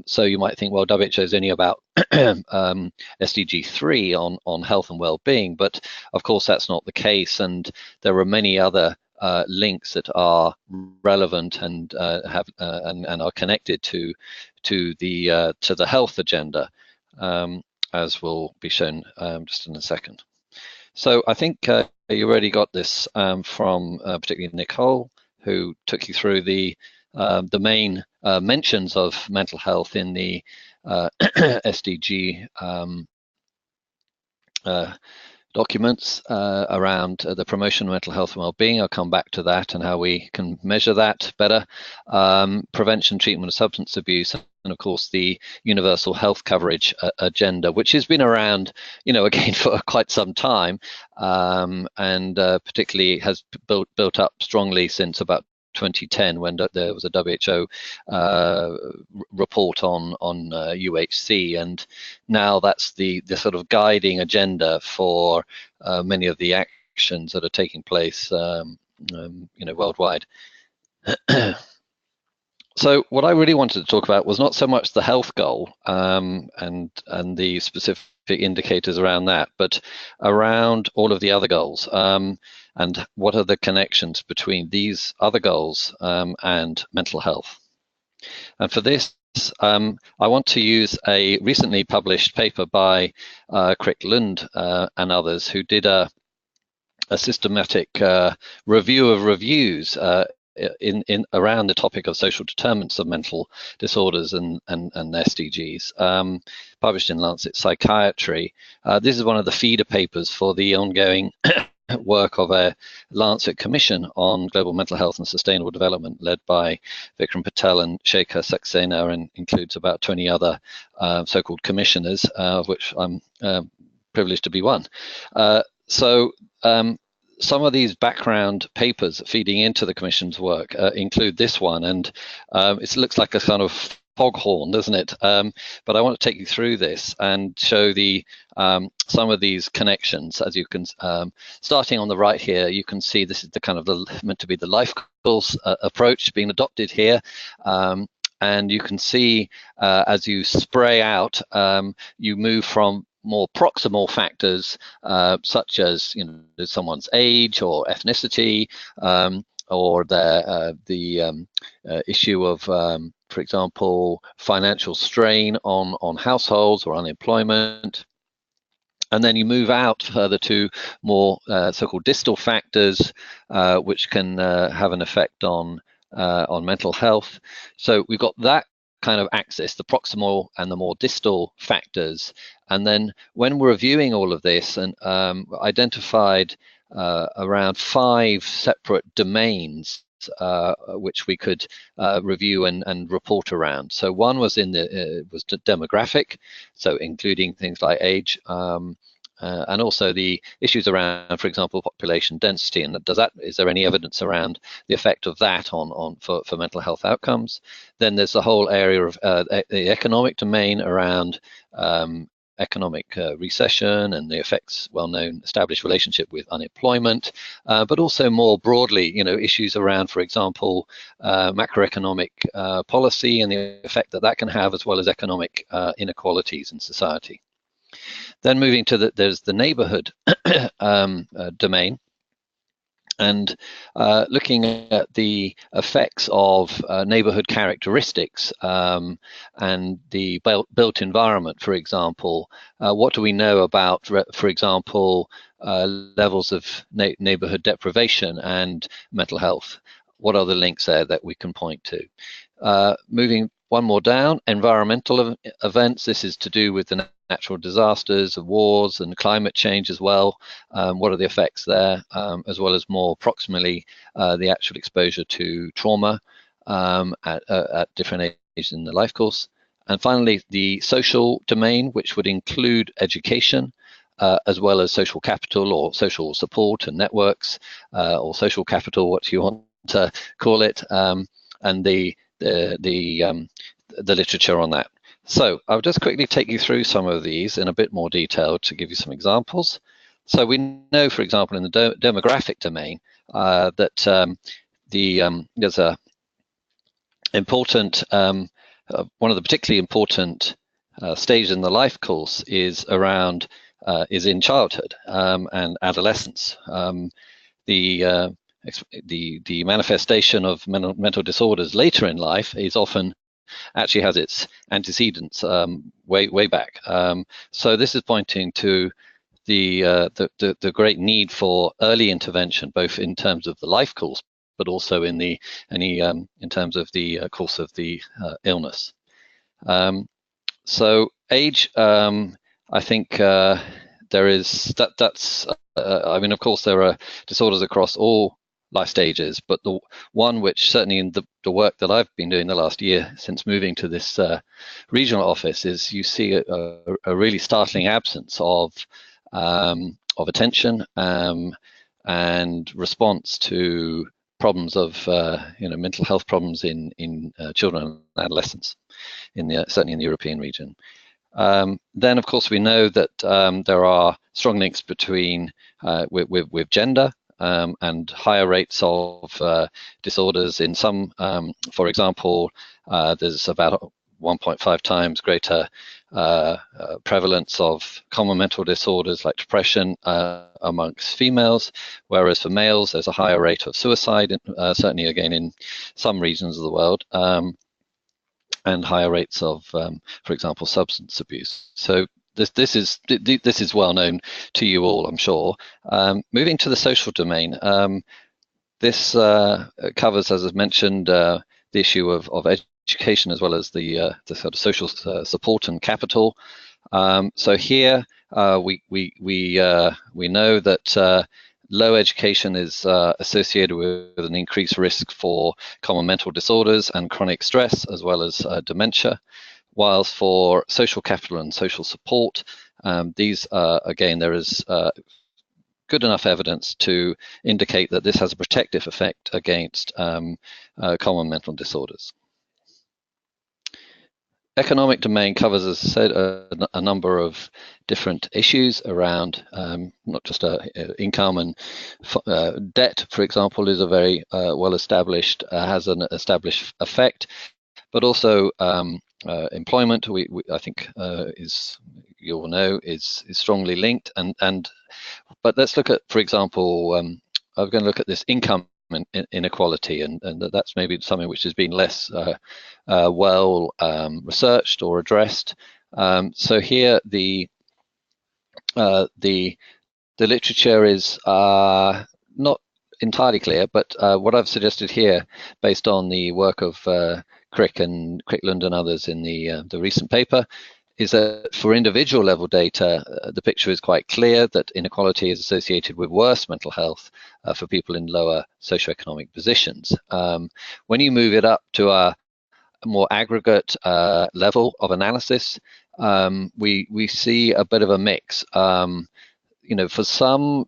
So you might think, well, WHO is only about SDG 3 on health and well-being, but of course that's not the case, and there are many other links that are relevant and have and are connected to the health agenda, as will be shown just in a second. So I think you already got this from particularly Nicole, who took you through the main mentions of mental health in the SDG documents around the promotion of mental health and well-being. I'll come back to that and how we can measure that better. Prevention, treatment of substance abuse, and of course the universal health coverage agenda, which has been around, again for quite some time, and particularly has built up strongly since about 2010, when there was a WHO report on UHC, and now that's the sort of guiding agenda for many of the actions that are taking place, worldwide. So what I really wanted to talk about was not so much the health goal and the specific indicators around that, but around all of the other goals, and what are the connections between these other goals and mental health. And for this, I want to use a recently published paper by Crick Lund and others, who did a systematic review of reviews in around the topic of social determinants of mental disorders and SDGs, published in Lancet Psychiatry. This is one of the feeder papers for the ongoing work of a Lancet Commission on Global Mental Health and Sustainable Development, led by Vikram Patel and Shekhar Saxena, and includes about 20 other so-called commissioners, of which I'm privileged to be one. Some of these background papers feeding into the Commission's work include this one, and it looks like a kind of foghorn, doesn't it? But I want to take you through this and show some of these connections. As you can, starting on the right here, you can see this is the kind of meant to be the life goals approach being adopted here. And you can see as you spray out, you move from more proximal factors such as someone's age or ethnicity, or the issue of, for example, financial strain on households or unemployment. And then you move out further to more so-called distal factors, which can have an effect on mental health. So we've got that kind of axis, the proximal and the more distal factors. And then when we're reviewing all of this, and identified around 5 separate domains which we could review and report around. So one was was demographic, so including things like age, and also the issues around, for example, population density, and is there any evidence around the effect of that for mental health outcomes? Then there's the whole area of the economic domain around economic recession and the effects, well-known established relationship with unemployment, but also more broadly, issues around, for example, macroeconomic policy and the effect that can have, as well as economic inequalities in society. Then moving to there's the neighborhood domain, and looking at the effects of neighborhood characteristics and the built environment, for example. What do we know about, for example, levels of neighborhood deprivation and mental health? What are the links there that we can point to? Moving one more down, environmental events. This is to do with the natural disasters, wars, and climate change as well. What are the effects there, as well as more proximally the actual exposure to trauma at different ages in the life course. And finally, the social domain, which would include education, as well as social capital or social support and networks, or social capital, what you want to call it, and the literature on that. So I'll just quickly take you through some of these in a bit more detail to give you some examples. So we know, for example, in the demographic domain, that there's a important, one of the particularly important stages in the life course is around is in childhood and adolescence. The manifestation of mental disorders later in life is often actually has its antecedents way back. So this is pointing to the great need for early intervention, both in terms of the life course, but also in terms of the course of the illness. So age, I think there is that's. I mean, of course, there are disorders across all life stages, but the one which certainly in the work that I've been doing the last year since moving to this regional office is you see a really startling absence of attention and response to problems of mental health problems in children and adolescents certainly in the European region. Then, of course, we know that there are strong links between with gender and higher rates of disorders in some. For example, there's about 1.5 times greater prevalence of common mental disorders like depression amongst females, whereas for males there's a higher rate of suicide, certainly again in some regions of the world. And higher rates of, for example, substance abuse. So this is well known to you all, I'm sure. Moving to the social domain, this covers, as I've mentioned, the issue of education as well as the sort of social support and capital. So here we know that low education is associated with an increased risk for common mental disorders and chronic stress, as well as dementia, whilst for social capital and social support, these again, there is good enough evidence to indicate that this has a protective effect against common mental disorders. Economic domain covers, as I said, a number of different issues around not just income and debt, for example, is a very well-established, has an established effect, but also employment, I think is, you all know, is strongly linked. But let's look at, for example, I'm going to look at this income inequality, and that's maybe something which has been less well researched or addressed. So here the literature is not entirely clear, but what I've suggested here, based on the work of Kricklund and others in the recent paper, is that for individual level data, the picture is quite clear that inequality is associated with worse mental health for people in lower socioeconomic positions. When you move it up to a more aggregate level of analysis, we see a bit of a mix. For some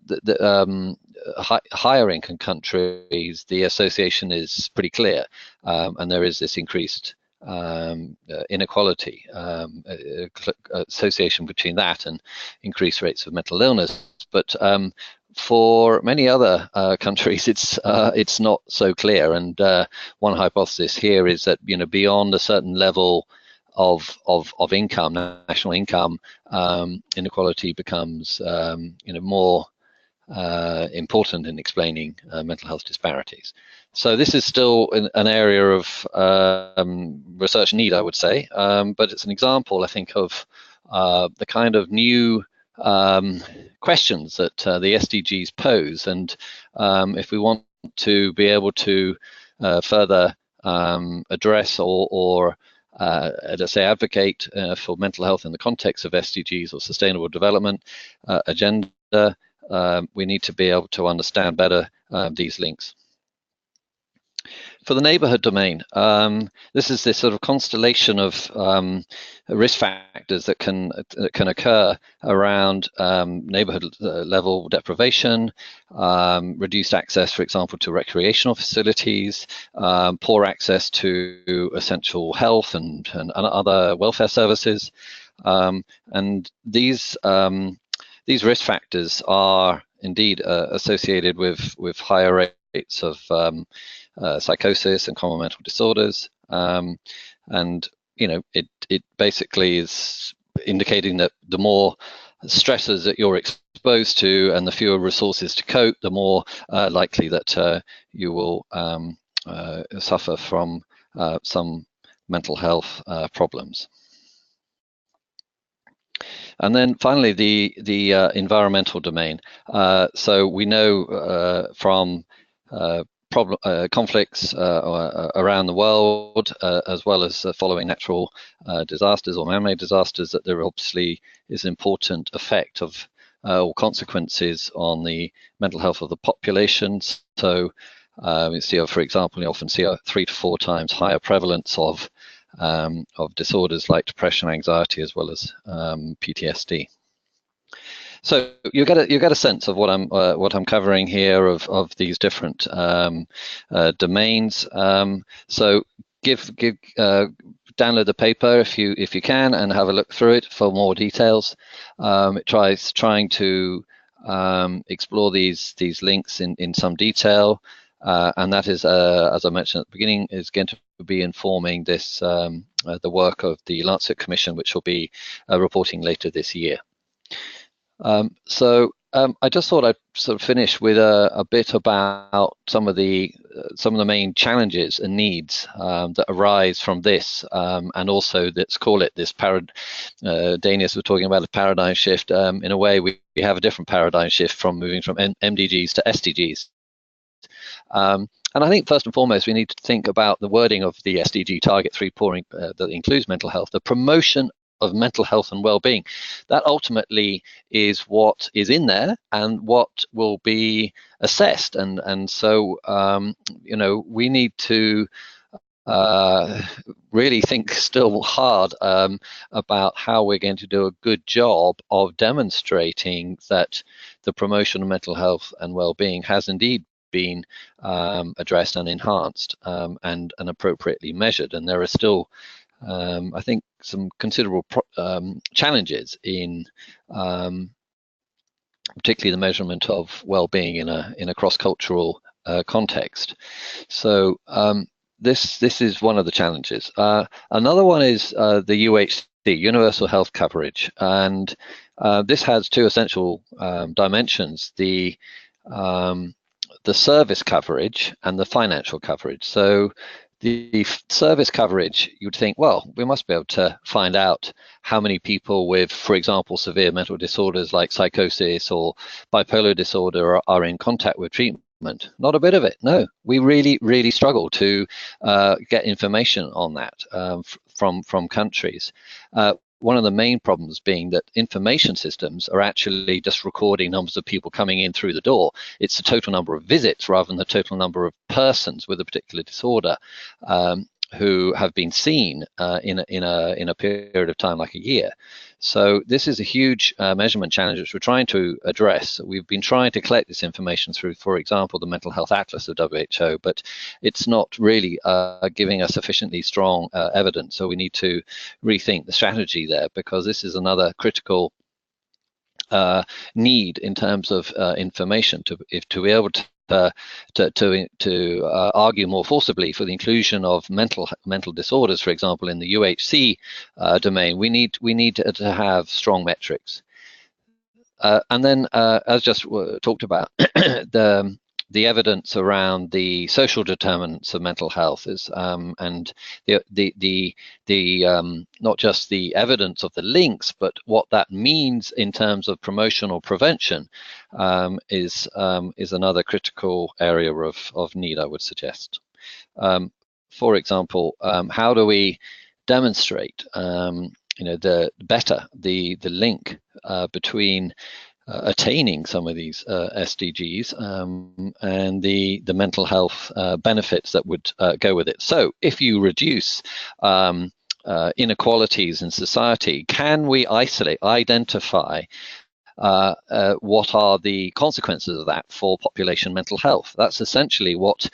higher income countries, the association is pretty clear, and there is this increased inequality association between that and increased rates of mental illness. But for many other countries, it's not so clear. And one hypothesis here is that beyond a certain level of income, national income, inequality becomes more important in explaining mental health disparities. So this is still an area of research need, I would say, but it's an example, I think, of the kind of new questions that the SDGs pose. And if we want to be able to further address or let's say, advocate for mental health in the context of SDGs or Sustainable Development Agenda, we need to be able to understand better these links. For the neighborhood domain, this is this sort of constellation of risk factors that can occur around neighborhood level deprivation, reduced access, for example, to recreational facilities, poor access to essential health and other welfare services, and these risk factors are indeed associated with higher rates of psychosis and common mental disorders, and it basically is indicating that the more stresses that you're exposed to and the fewer resources to cope, the more likely that you will suffer from some mental health problems. And then finally, the environmental domain. So we know from conflicts around the world, as well as following natural disasters or man-made disasters, that there obviously is an important effect of or consequences on the mental health of the populations. So you see, for example, you often see a 3 to 4 times higher prevalence of disorders like depression, anxiety, as well as PTSD. So you get a sense of what I'm covering here of these different domains. So download the paper if you can and have a look through it for more details. It trying to explore these links in some detail, and that is, as I mentioned at the beginning, is going to be informing this the work of the Lancet Commission, which will be reporting later this year. So I just thought I'd sort of finish with a bit about some of the main challenges and needs that arise from this, and also let's call it this Dainius was talking about a paradigm shift. In a way, we have a different paradigm shift from moving from MDGs to SDGs. And I think first and foremost, we need to think about the wording of the SDG target 3 that includes mental health, the promotion of mental health and well-being. That ultimately is what is in there and what will be assessed. And so, we need to really think still hard about how we're going to do a good job of demonstrating that the promotion of mental health and well-being has indeed been addressed and enhanced and appropriately measured. And there are still I think some considerable challenges in particularly the measurement of well-being in a cross-cultural context. So this is one of the challenges. Another one is the UHC, universal health coverage, and this has 2 essential dimensions: the service coverage and the financial coverage. So the service coverage, you'd think, well, we must be able to find out how many people with, for example, severe mental disorders like psychosis or bipolar disorder are in contact with treatment. Not a bit of it. No, we really, really struggle to get information on that from countries. One of the main problems being that information systems are actually just recording numbers of people coming in through the door. It's the total number of visits rather than the total number of persons with a particular disorder who have been seen in a period of time like a year. So this is a huge measurement challenge which we're trying to address. We've been trying to collect this information through, for example, the Mental Health Atlas of WHO, but it's not really giving us sufficiently strong evidence. So we need to rethink the strategy there, because this is another critical need in terms of information to be able to argue more forcibly for the inclusion of mental disorders, for example, in the UHC domain. We need to have strong metrics, and then as just talked about, the evidence around the social determinants of mental health is, and the not just the evidence of the links, but what that means in terms of promotion or prevention is another critical area of need, I would suggest. For example, how do we demonstrate the link between attaining some of these SDGs and the mental health benefits that would go with it. So if you reduce inequalities in society, can we identify what are the consequences of that for population mental health? That's essentially what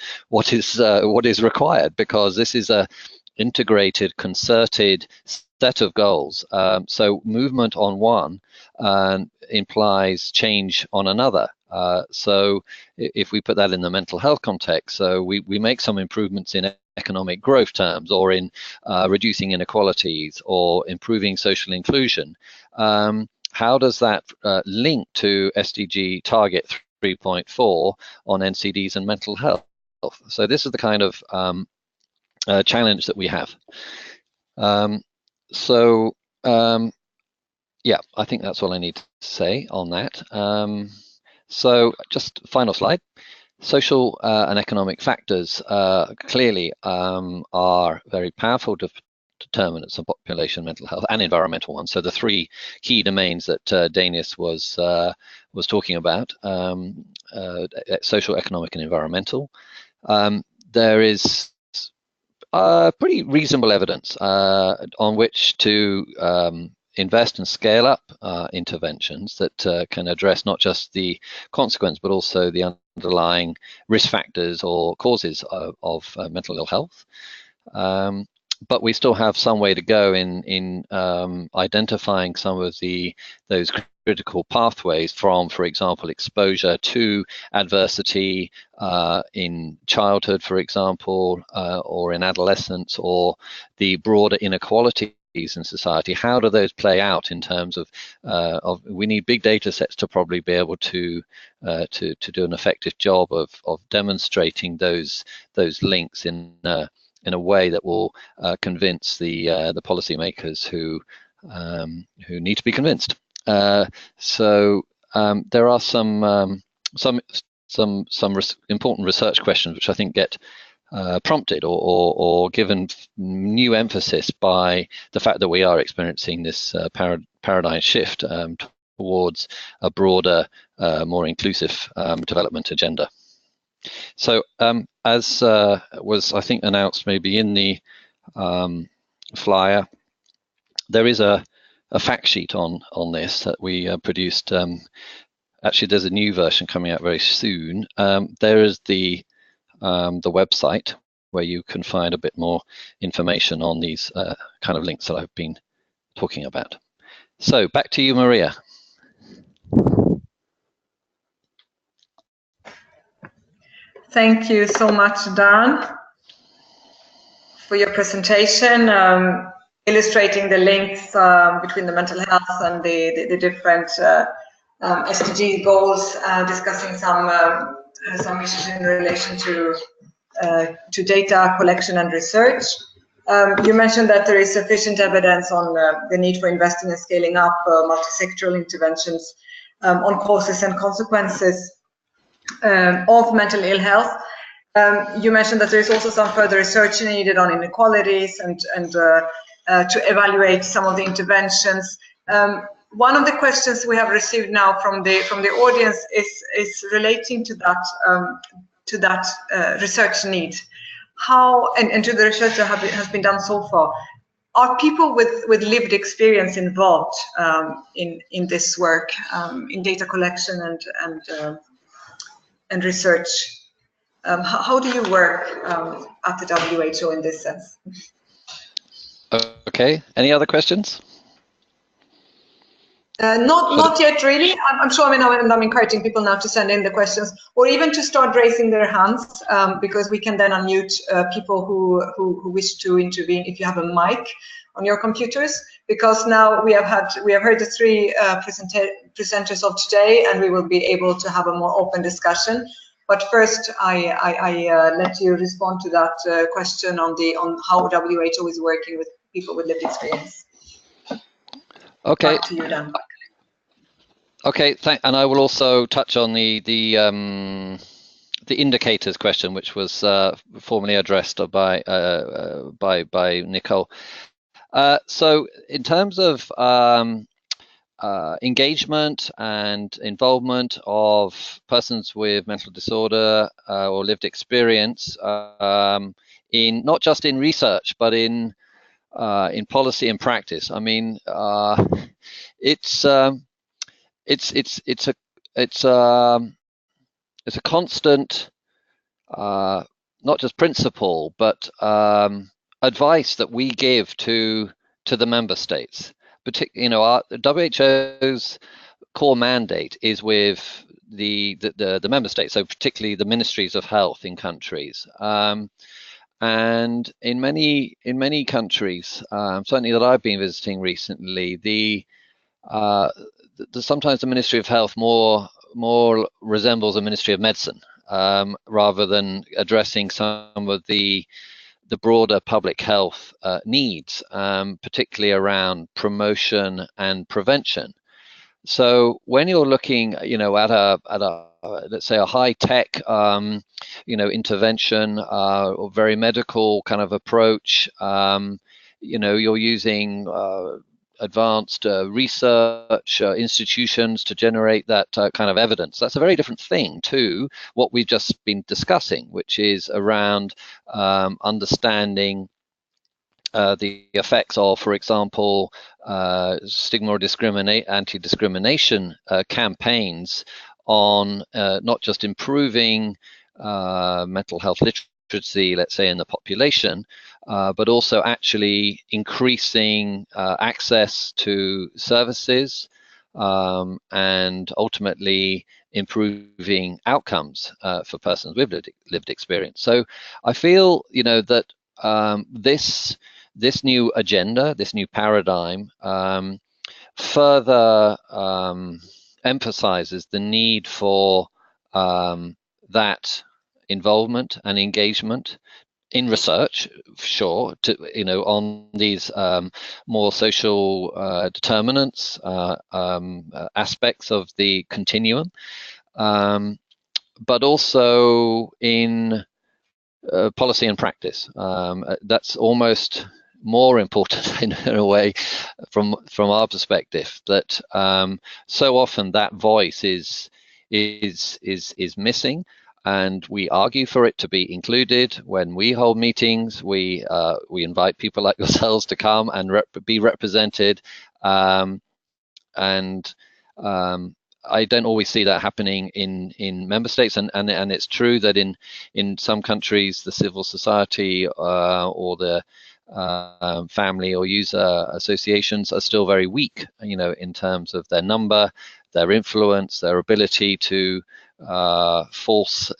is required, because this is a integrated, concerted set of goals. So movement on one implies change on another. So if we put that in the mental health context, so we make some improvements in economic growth terms, or in reducing inequalities, or improving social inclusion. How does that link to SDG target 3.4 on NCDs and mental health? So this is the kind of challenge that we have. Yeah, I think that's all I need to say on that. So just final slide. Social and economic factors clearly are very powerful determinants of population mental health, and environmental ones. So the three key domains that Dainius was talking about, social, economic, and environmental. There is pretty reasonable evidence on which to invest and scale up interventions that can address not just the consequence, but also the underlying risk factors or causes of mental ill health. But we still have some way to go in identifying some of those critical pathways from, for example, exposure to adversity in childhood, for example, or in adolescence, or the broader inequalities in society. How do those play out in terms of we need big data sets to probably be able to do an effective job of demonstrating those links in a way that will convince the policymakers who need to be convinced. So there are some important research questions which I think get prompted or given new emphasis by the fact that we are experiencing this paradigm shift towards a broader, more inclusive development agenda. So as was, I think, announced maybe in the flyer, there is a fact sheet on this that we produced. Actually, there's a new version coming out very soon. There is the website where you can find a bit more information on these kind of links that I've been talking about. So back to you, Maria. Thank you so much, Dan, for your presentation, illustrating the links between the mental health and the different SDG goals, discussing some issues in relation to data collection and research. You mentioned that there is sufficient evidence on the need for investing and scaling up multi-sectoral interventions on causes and consequences of mental ill health. You mentioned that there is also some further research needed on inequalities and to evaluate some of the interventions. One of the questions we have received now from the audience is relating to that research need. How and to the research that has been done so far, are people with lived experience involved in this work, in data collection and research? How do you work at the WHO in this sense? Okay, any other questions? Not yet, really. I'm sure. I mean, I'm encouraging people now to send in the questions, or even to start raising their hands, because we can then unmute people who wish to intervene if you have a mic on your computers. Because now we have heard the three presenters of today, and we will be able to have a more open discussion. But first, I let you respond to that question on how WHO is working with people with lived experience. Okay. Back to you, Dan. Okay, and I will also touch on the indicators question, which was formally addressed by Nicole. So in terms of engagement and involvement of persons with mental disorder or lived experience in not just in research but in policy and practice. I mean, it's a constant not just principle but advice that we give to the member states. Our WHO's core mandate is with the member states, so particularly the ministries of health in countries. And in many countries, certainly that I've been visiting recently, sometimes the Ministry of Health more resembles a Ministry of Medicine, rather than addressing some of the broader public health needs, particularly around promotion and prevention. So when you're looking, at a let's say a high tech, intervention or very medical kind of approach, you're using advanced research institutions to generate that kind of evidence. That's a very different thing to what we've just been discussing, which is around understanding the effects of, for example, stigma or anti-discrimination campaigns on not just improving mental health literacy, let's say, in the population, but also actually increasing access to services and ultimately improving outcomes for persons with lived experience. So I feel, that this new agenda, this new paradigm, further emphasizes the need for that involvement and engagement in research, sure, on these more social determinants, aspects of the continuum, but also in policy and practice. That's almost more important in a way from our perspective, that so often that voice is missing, and we argue for it to be included. When we hold meetings, we invite people like yourselves to come and be represented, and I don't always see that happening in member states, and it's true that in some countries the civil society or the family or user associations are still very weak, in terms of their number, their influence, their ability to force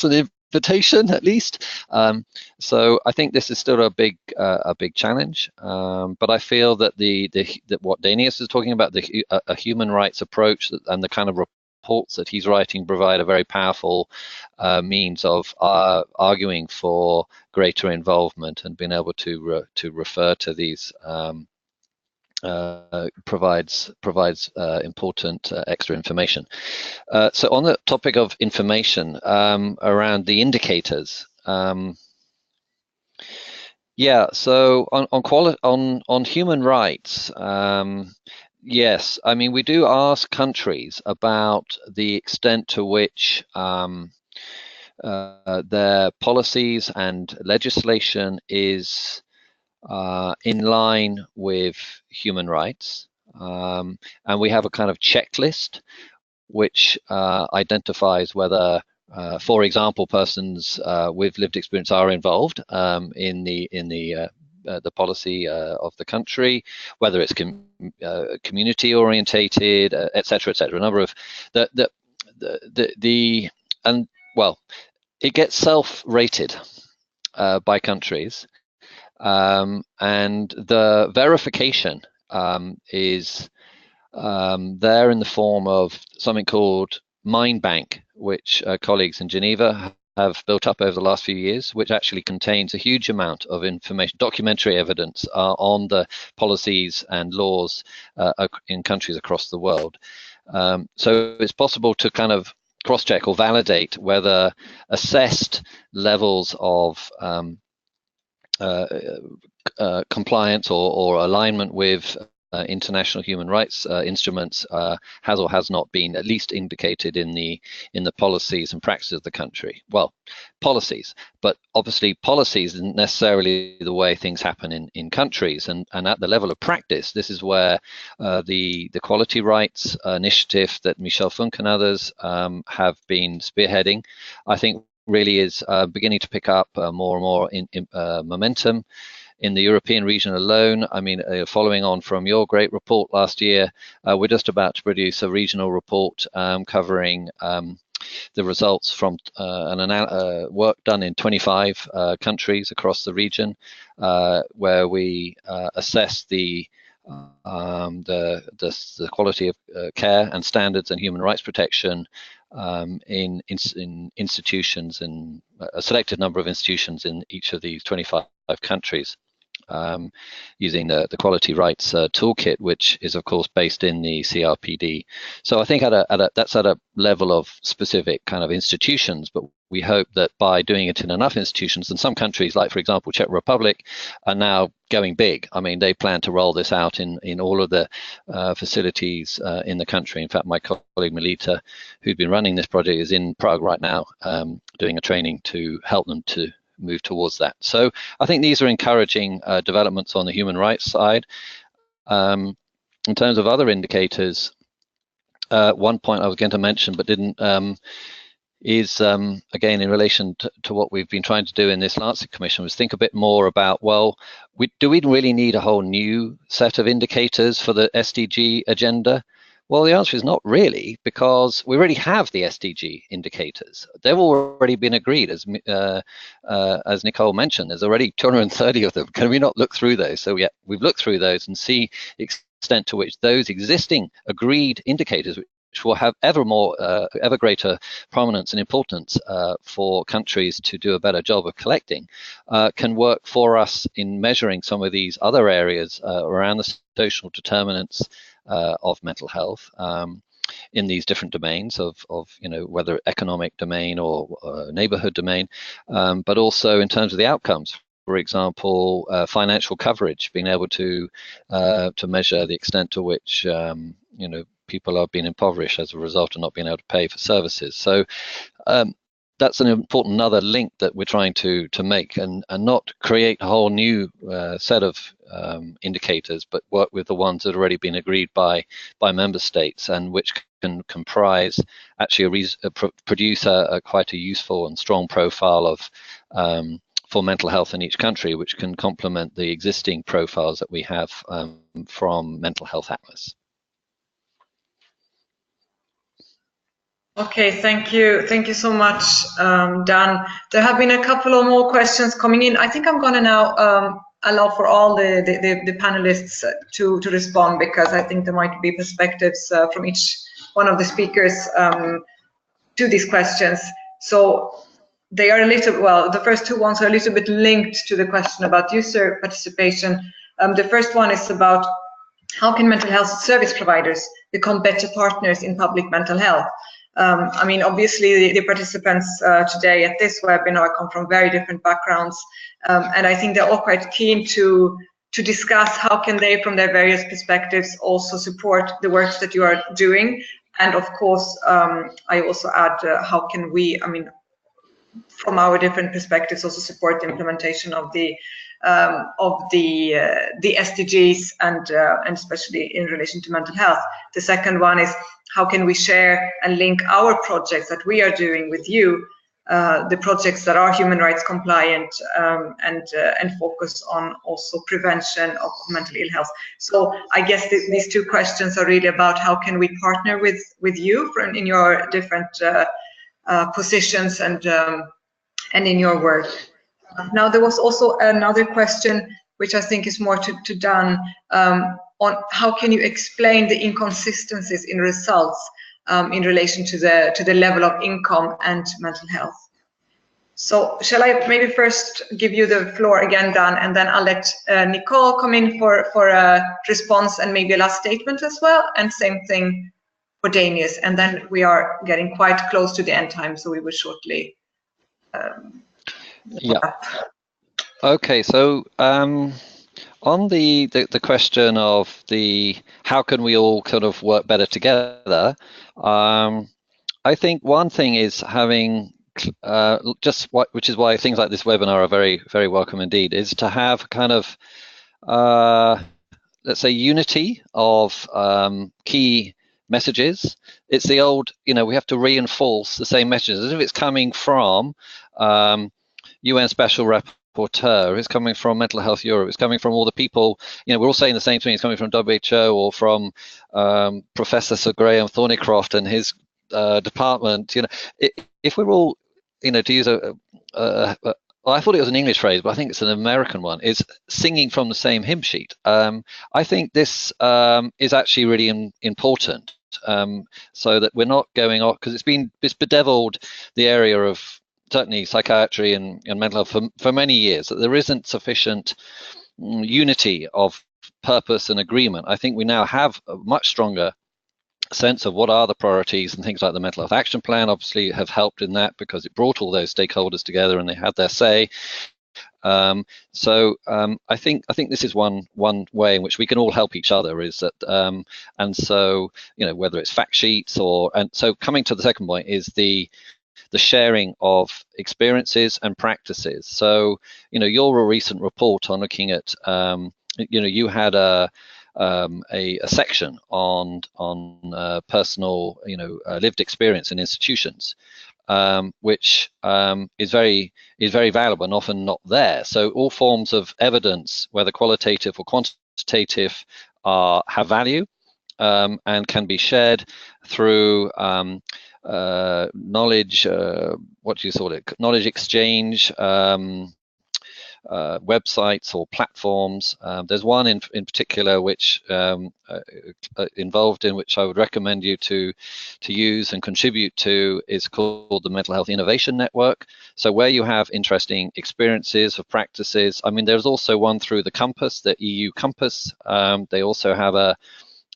an invitation at least. So I think this is still a big challenge. But I feel that that what Dainius is talking about, a human rights approach, and the kind of reports that he's writing provide a very powerful means of arguing for greater involvement and being able to refer to these. Provides important extra information. So on the topic of information around the indicators, so on human rights, yes, I mean, we do ask countries about the extent to which their policies and legislation is in line with human rights, and we have a kind of checklist which identifies whether, for example, persons with lived experience are involved in the policy of the country, whether it's community orientated, etc., etc. A number of it gets self-rated by countries. And the verification is there in the form of something called Mind Bank, which colleagues in Geneva have built up over the last few years, which actually contains a huge amount of information, documentary evidence on the policies and laws in countries across the world. So it's possible to kind of cross-check or validate whether assessed levels of compliance or alignment with international human rights instruments has or has not been at least indicated in the policies and practices of the country. Well, policies, but obviously policies isn't necessarily the way things happen in countries, and at the level of practice, this is where the quality rights initiative that Michel Funk and others have been spearheading, I think really is beginning to pick up more and more in momentum. In the European region alone, I mean, following on from your great report last year, we're just about to produce a regional report covering the results from work done in 25 countries across the region, where we assess the quality of care and standards and human rights protection in institutions, in a selected number of institutions in each of these 25 countries. Using the quality rights toolkit, which is of course based in the CRPD. So I think that's at a level of specific kind of institutions, but we hope that by doing it in enough institutions, and some countries like, for example, Czech Republic, are now going big. I mean, they plan to roll this out in all of the facilities in the country. In fact, my colleague Melita, who's been running this project, is in Prague right now doing a training to help them to move towards that. So I think these are encouraging developments on the human rights side. In terms of other indicators, one point I was going to mention but didn't is again in relation to what we've been trying to do in this Lancet Commission, was think a bit more about, well, do we really need a whole new set of indicators for the SDG agenda? Well, the answer is not really, because we already have the SDG indicators. They've already been agreed, as Nicole mentioned. There's already 230 of them. Can we not look through those? So yeah, we've looked through those and see the extent to which those existing agreed indicators, which will have ever greater prominence and importance for countries to do a better job of collecting, can work for us in measuring some of these other areas around the social determinants of mental health in these different domains of whether economic domain or neighborhood domain, but also in terms of the outcomes. For example, financial coverage, being able to measure the extent to which people are being impoverished as a result of not being able to pay for services. So that's an important another link that we're trying to make, and not create a whole new set of indicators, but work with the ones that have already been agreed by member states, and which can comprise actually produce quite a useful and strong profile of for mental health in each country, which can complement the existing profiles that we have from Mental Health Atlas. Okay, thank you so much, Dan. There have been a couple of more questions coming in. I think I'm going to now allow for all the panelists to respond, because I think there might be perspectives from each one of the speakers to these questions. So they are the first two ones are a little bit linked to the question about user participation. The first one is about how can mental health service providers become better partners in public mental health? I mean, obviously the participants today at this webinar come from very different backgrounds, and I think they're all quite keen to discuss how can they, from their various perspectives, also support the work that you are doing. And of course, I also add, how can we, I mean, from our different perspectives, also support the implementation of the SDGs, and especially in relation to mental health. The second one is, how can we share and link our projects that we are doing with you, the projects that are human rights compliant, and focus on also prevention of mental ill health. So I guess these two questions are really about how can we partner with you in your different positions and in your work. Now, there was also another question, which I think is more to Dan, on how can you explain the inconsistencies in results in relation to the level of income and mental health. So shall I maybe first give you the floor again, Dan, and then I'll let Nicole come in for a response and maybe a last statement as well, and same thing for Dainius, and then we are getting quite close to the end time, so we will shortly yeah. Okay, so on the question of how can we all kind of work better together, I think one thing is having which is why things like this webinar are very, very welcome indeed, is to have kind of let's say unity of key messages. It's the old, we have to reinforce the same messages. As if it's coming from UN Special Rapporteur, it's coming from Mental Health Europe, it's coming from all the people, we're all saying the same thing. It's coming from WHO or from Professor Sir Graham Thornycroft and his department. If we're all, to use well, I thought it was an English phrase, but I think it's an American one, is singing from the same hymn sheet. I think this is actually really important, so that we're not going off, because it's bedeviled the area of certainly psychiatry and mental health for many years, that there isn't sufficient unity of purpose and agreement. I think we now have a much stronger sense of what are the priorities, and things like the Mental Health Action Plan obviously have helped in that, because it brought all those stakeholders together and they had their say. So I think this is one way in which we can all help each other, is that and so whether it's fact sheets and so coming to the second point is the sharing of experiences and practices. So your recent report on looking at you had a section on personal lived experience in institutions, which is very valuable and often not there. So all forms of evidence, whether qualitative or quantitative, have value and can be shared through knowledge, what do you call it, knowledge exchange, websites or platforms. There's one in particular which involved in which I would recommend you to use and contribute to, is called the Mental Health Innovation Network. So where you have interesting experiences of practices, I mean, there's also one through the Compass, the EU Compass. They also have a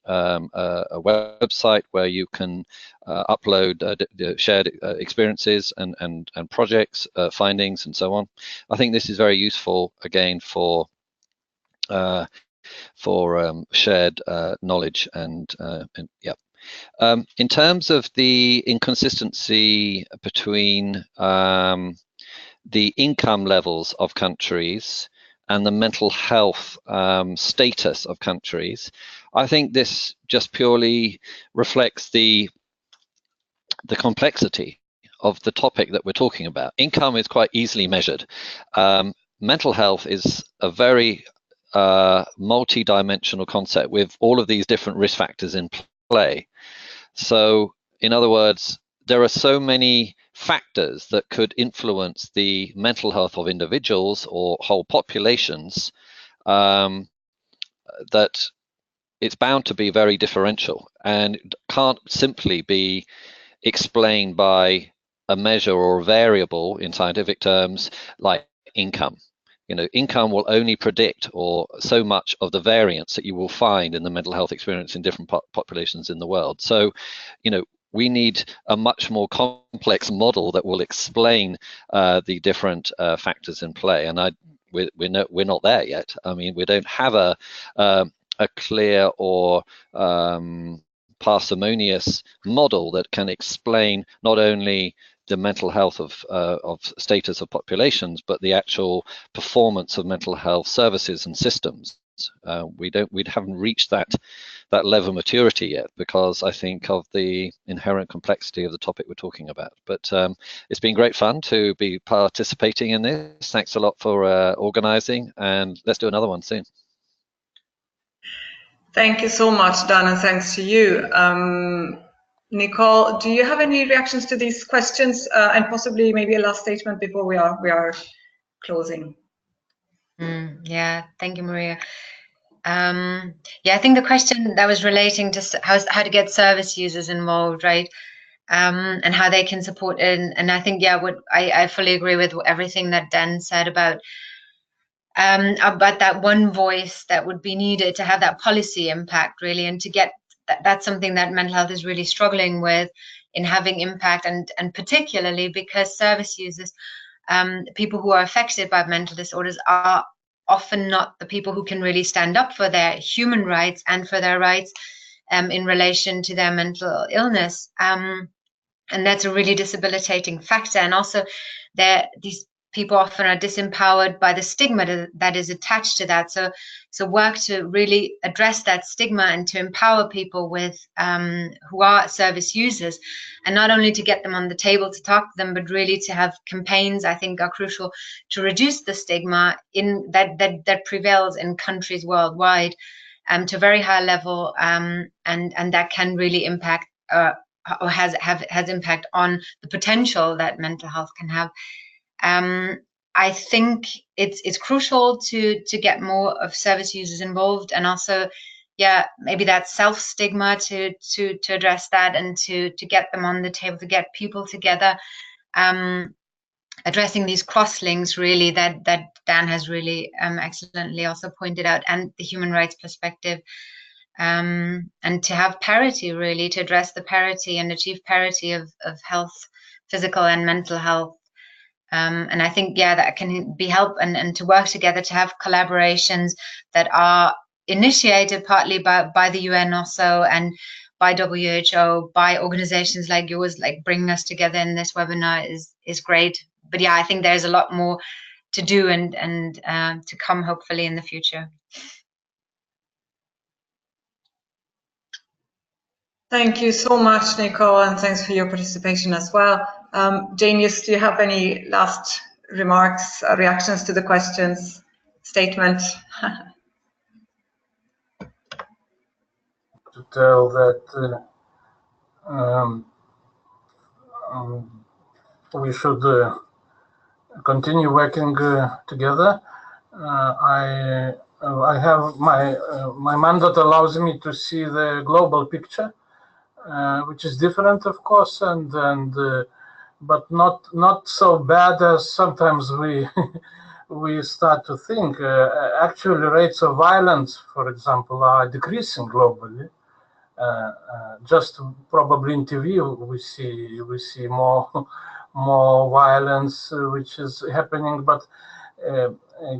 website where you can upload shared experiences and projects, findings, and so on. I think this is very useful again for shared knowledge and yeah. In terms of the inconsistency between the income levels of countries and the mental health status of countries, I think this just purely reflects the complexity of the topic that we're talking about. Income is quite easily measured. Mental health is a very multi-dimensional concept with all of these different risk factors in play. So, in other words, there are so many factors that could influence the mental health of individuals or whole populations that it's bound to be very differential and can't simply be explained by a measure or a variable in scientific terms like income. Income will only predict or so much of the variance that you will find in the mental health experience in different populations in the world. So, we need a much more complex model that will explain the different factors in play. And we're not there yet. I mean, we don't have a clear or parsimonious model that can explain not only the mental health of status of populations, but the actual performance of mental health services and systems. We haven't reached that level of maturity yet, because I think of the inherent complexity of the topic we're talking about. But it's been great fun to be participating in this. Thanks a lot for organizing, and let's do another one soon. Thank you so much, Dan, and thanks to you. Nicole, do you have any reactions to these questions, and possibly maybe a last statement before we are closing? Yeah, thank you, Maria. Yeah, I think the question that was relating to how to get service users involved, right, and how they can support it. And I think, yeah, I fully agree with everything that Dan said about that one voice that would be needed to have that policy impact, really, and to get that's something that mental health is really struggling with, in having impact, and particularly because service users people who are affected by mental disorders are often not the people who can really stand up for their human rights and for their rights in relation to their mental illness. And that's a really debilitating factor. And also, these people often are disempowered by the stigma that is attached to that. So work to really address that stigma and to empower people with who are service users, and not only to get them on the table to talk to them, but really to have campaigns, I think, are crucial to reduce the stigma that prevails in countries worldwide to a very high level, and that can really impact or has impact on the potential that mental health can have. I think it's crucial to get more of service users involved, and also, yeah, maybe that self-stigma to address that and to get them on the table, to get people together, addressing these cross-links really that Dan has really excellently also pointed out, and the human rights perspective, and to have parity, really, to address the parity and achieve parity of health, physical and mental health. And I think, yeah, that can be help, and to work together, to have collaborations that are initiated partly by the UN also, and by WHO, by organizations like yours, like bringing us together in this webinar is great. But yeah, I think there's a lot more to do and to come, hopefully, in the future. Thank you so much, Nicole, and thanks for your participation as well. Dainius, do you have any last remarks, reactions to the questions, statement? To tell that we should continue working together. I have my mandate allows me to see the global picture, which is different, of course, but not so bad as sometimes we start to think. Actually, rates of violence, for example, are decreasing globally. Just probably in TV we see more violence which is happening, but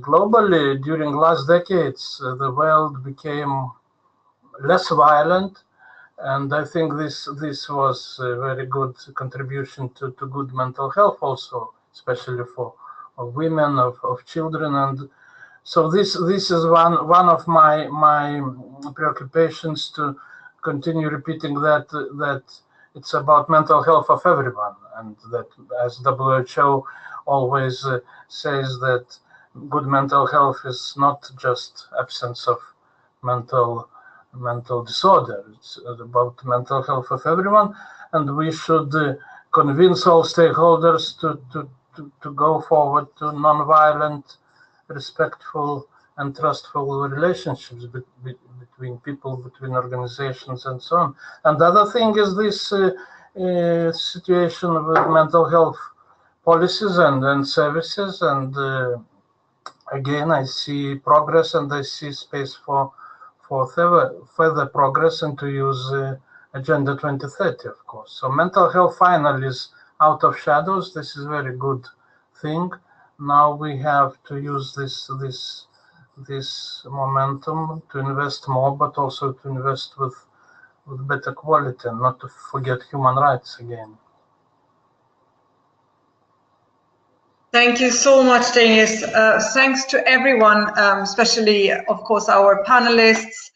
globally during last decades the world became less violent, and I think this was a very good contribution to good mental health also, especially for women, of children. And so this is one of my preoccupations, to continue repeating that it's about mental health of everyone, and that, as WHO always says, that good mental health is not just absence of mental disorder. It's about mental health of everyone, and we should convince all stakeholders to go forward to non-violent, respectful and trustful relationships between people, between organizations, and so on. And the other thing is this situation with mental health policies and services. And again, I see progress, and I see space for further progress, and to use Agenda 2030, of course. So mental health finally is out of shadows. This is a very good thing. Now we have to use this momentum to invest more, but also to invest with better quality, and not to forget human rights again. Thank you so much, Dainius. Thanks to everyone, especially, of course, our panelists,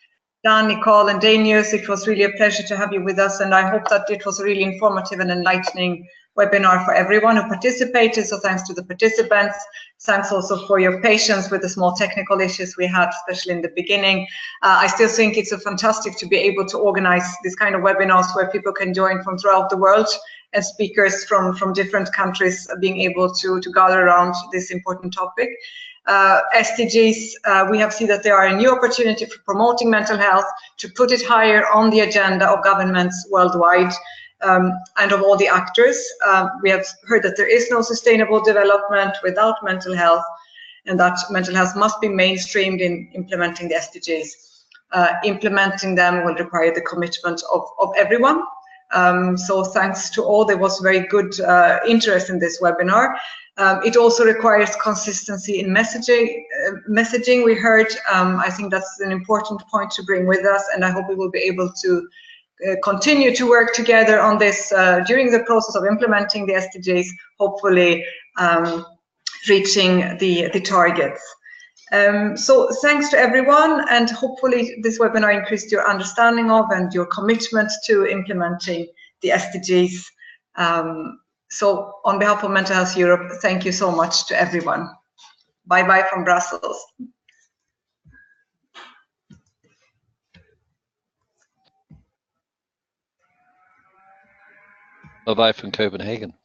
Dan, Nicole, and Dainius. It was really a pleasure to have you with us, and I hope that it was a really informative and enlightening webinar for everyone who participated. So thanks to the participants. Thanks also for your patience with the small technical issues we had, especially in the beginning. I still think it's fantastic to be able to organize this kind of webinars where people can join from throughout the world, and speakers from different countries being able to gather around this important topic. SDGs, we have seen that they are a new opportunity for promoting mental health, to put it higher on the agenda of governments worldwide, and of all the actors. We have heard that there is no sustainable development without mental health, and that mental health must be mainstreamed in implementing the SDGs. Implementing them will require the commitment of everyone, So thanks to all, there was very good interest in this webinar. It also requires consistency in messaging. We heard, I think that's an important point to bring with us, and I hope we will be able to continue to work together on this during the process of implementing the SDGs, hopefully reaching the targets. So thanks to everyone, and hopefully this webinar increased your understanding of and your commitment to implementing the SDGs. So on behalf of Mental Health Europe, thank you so much to everyone. Bye-bye from Brussels. Bye-bye from Copenhagen.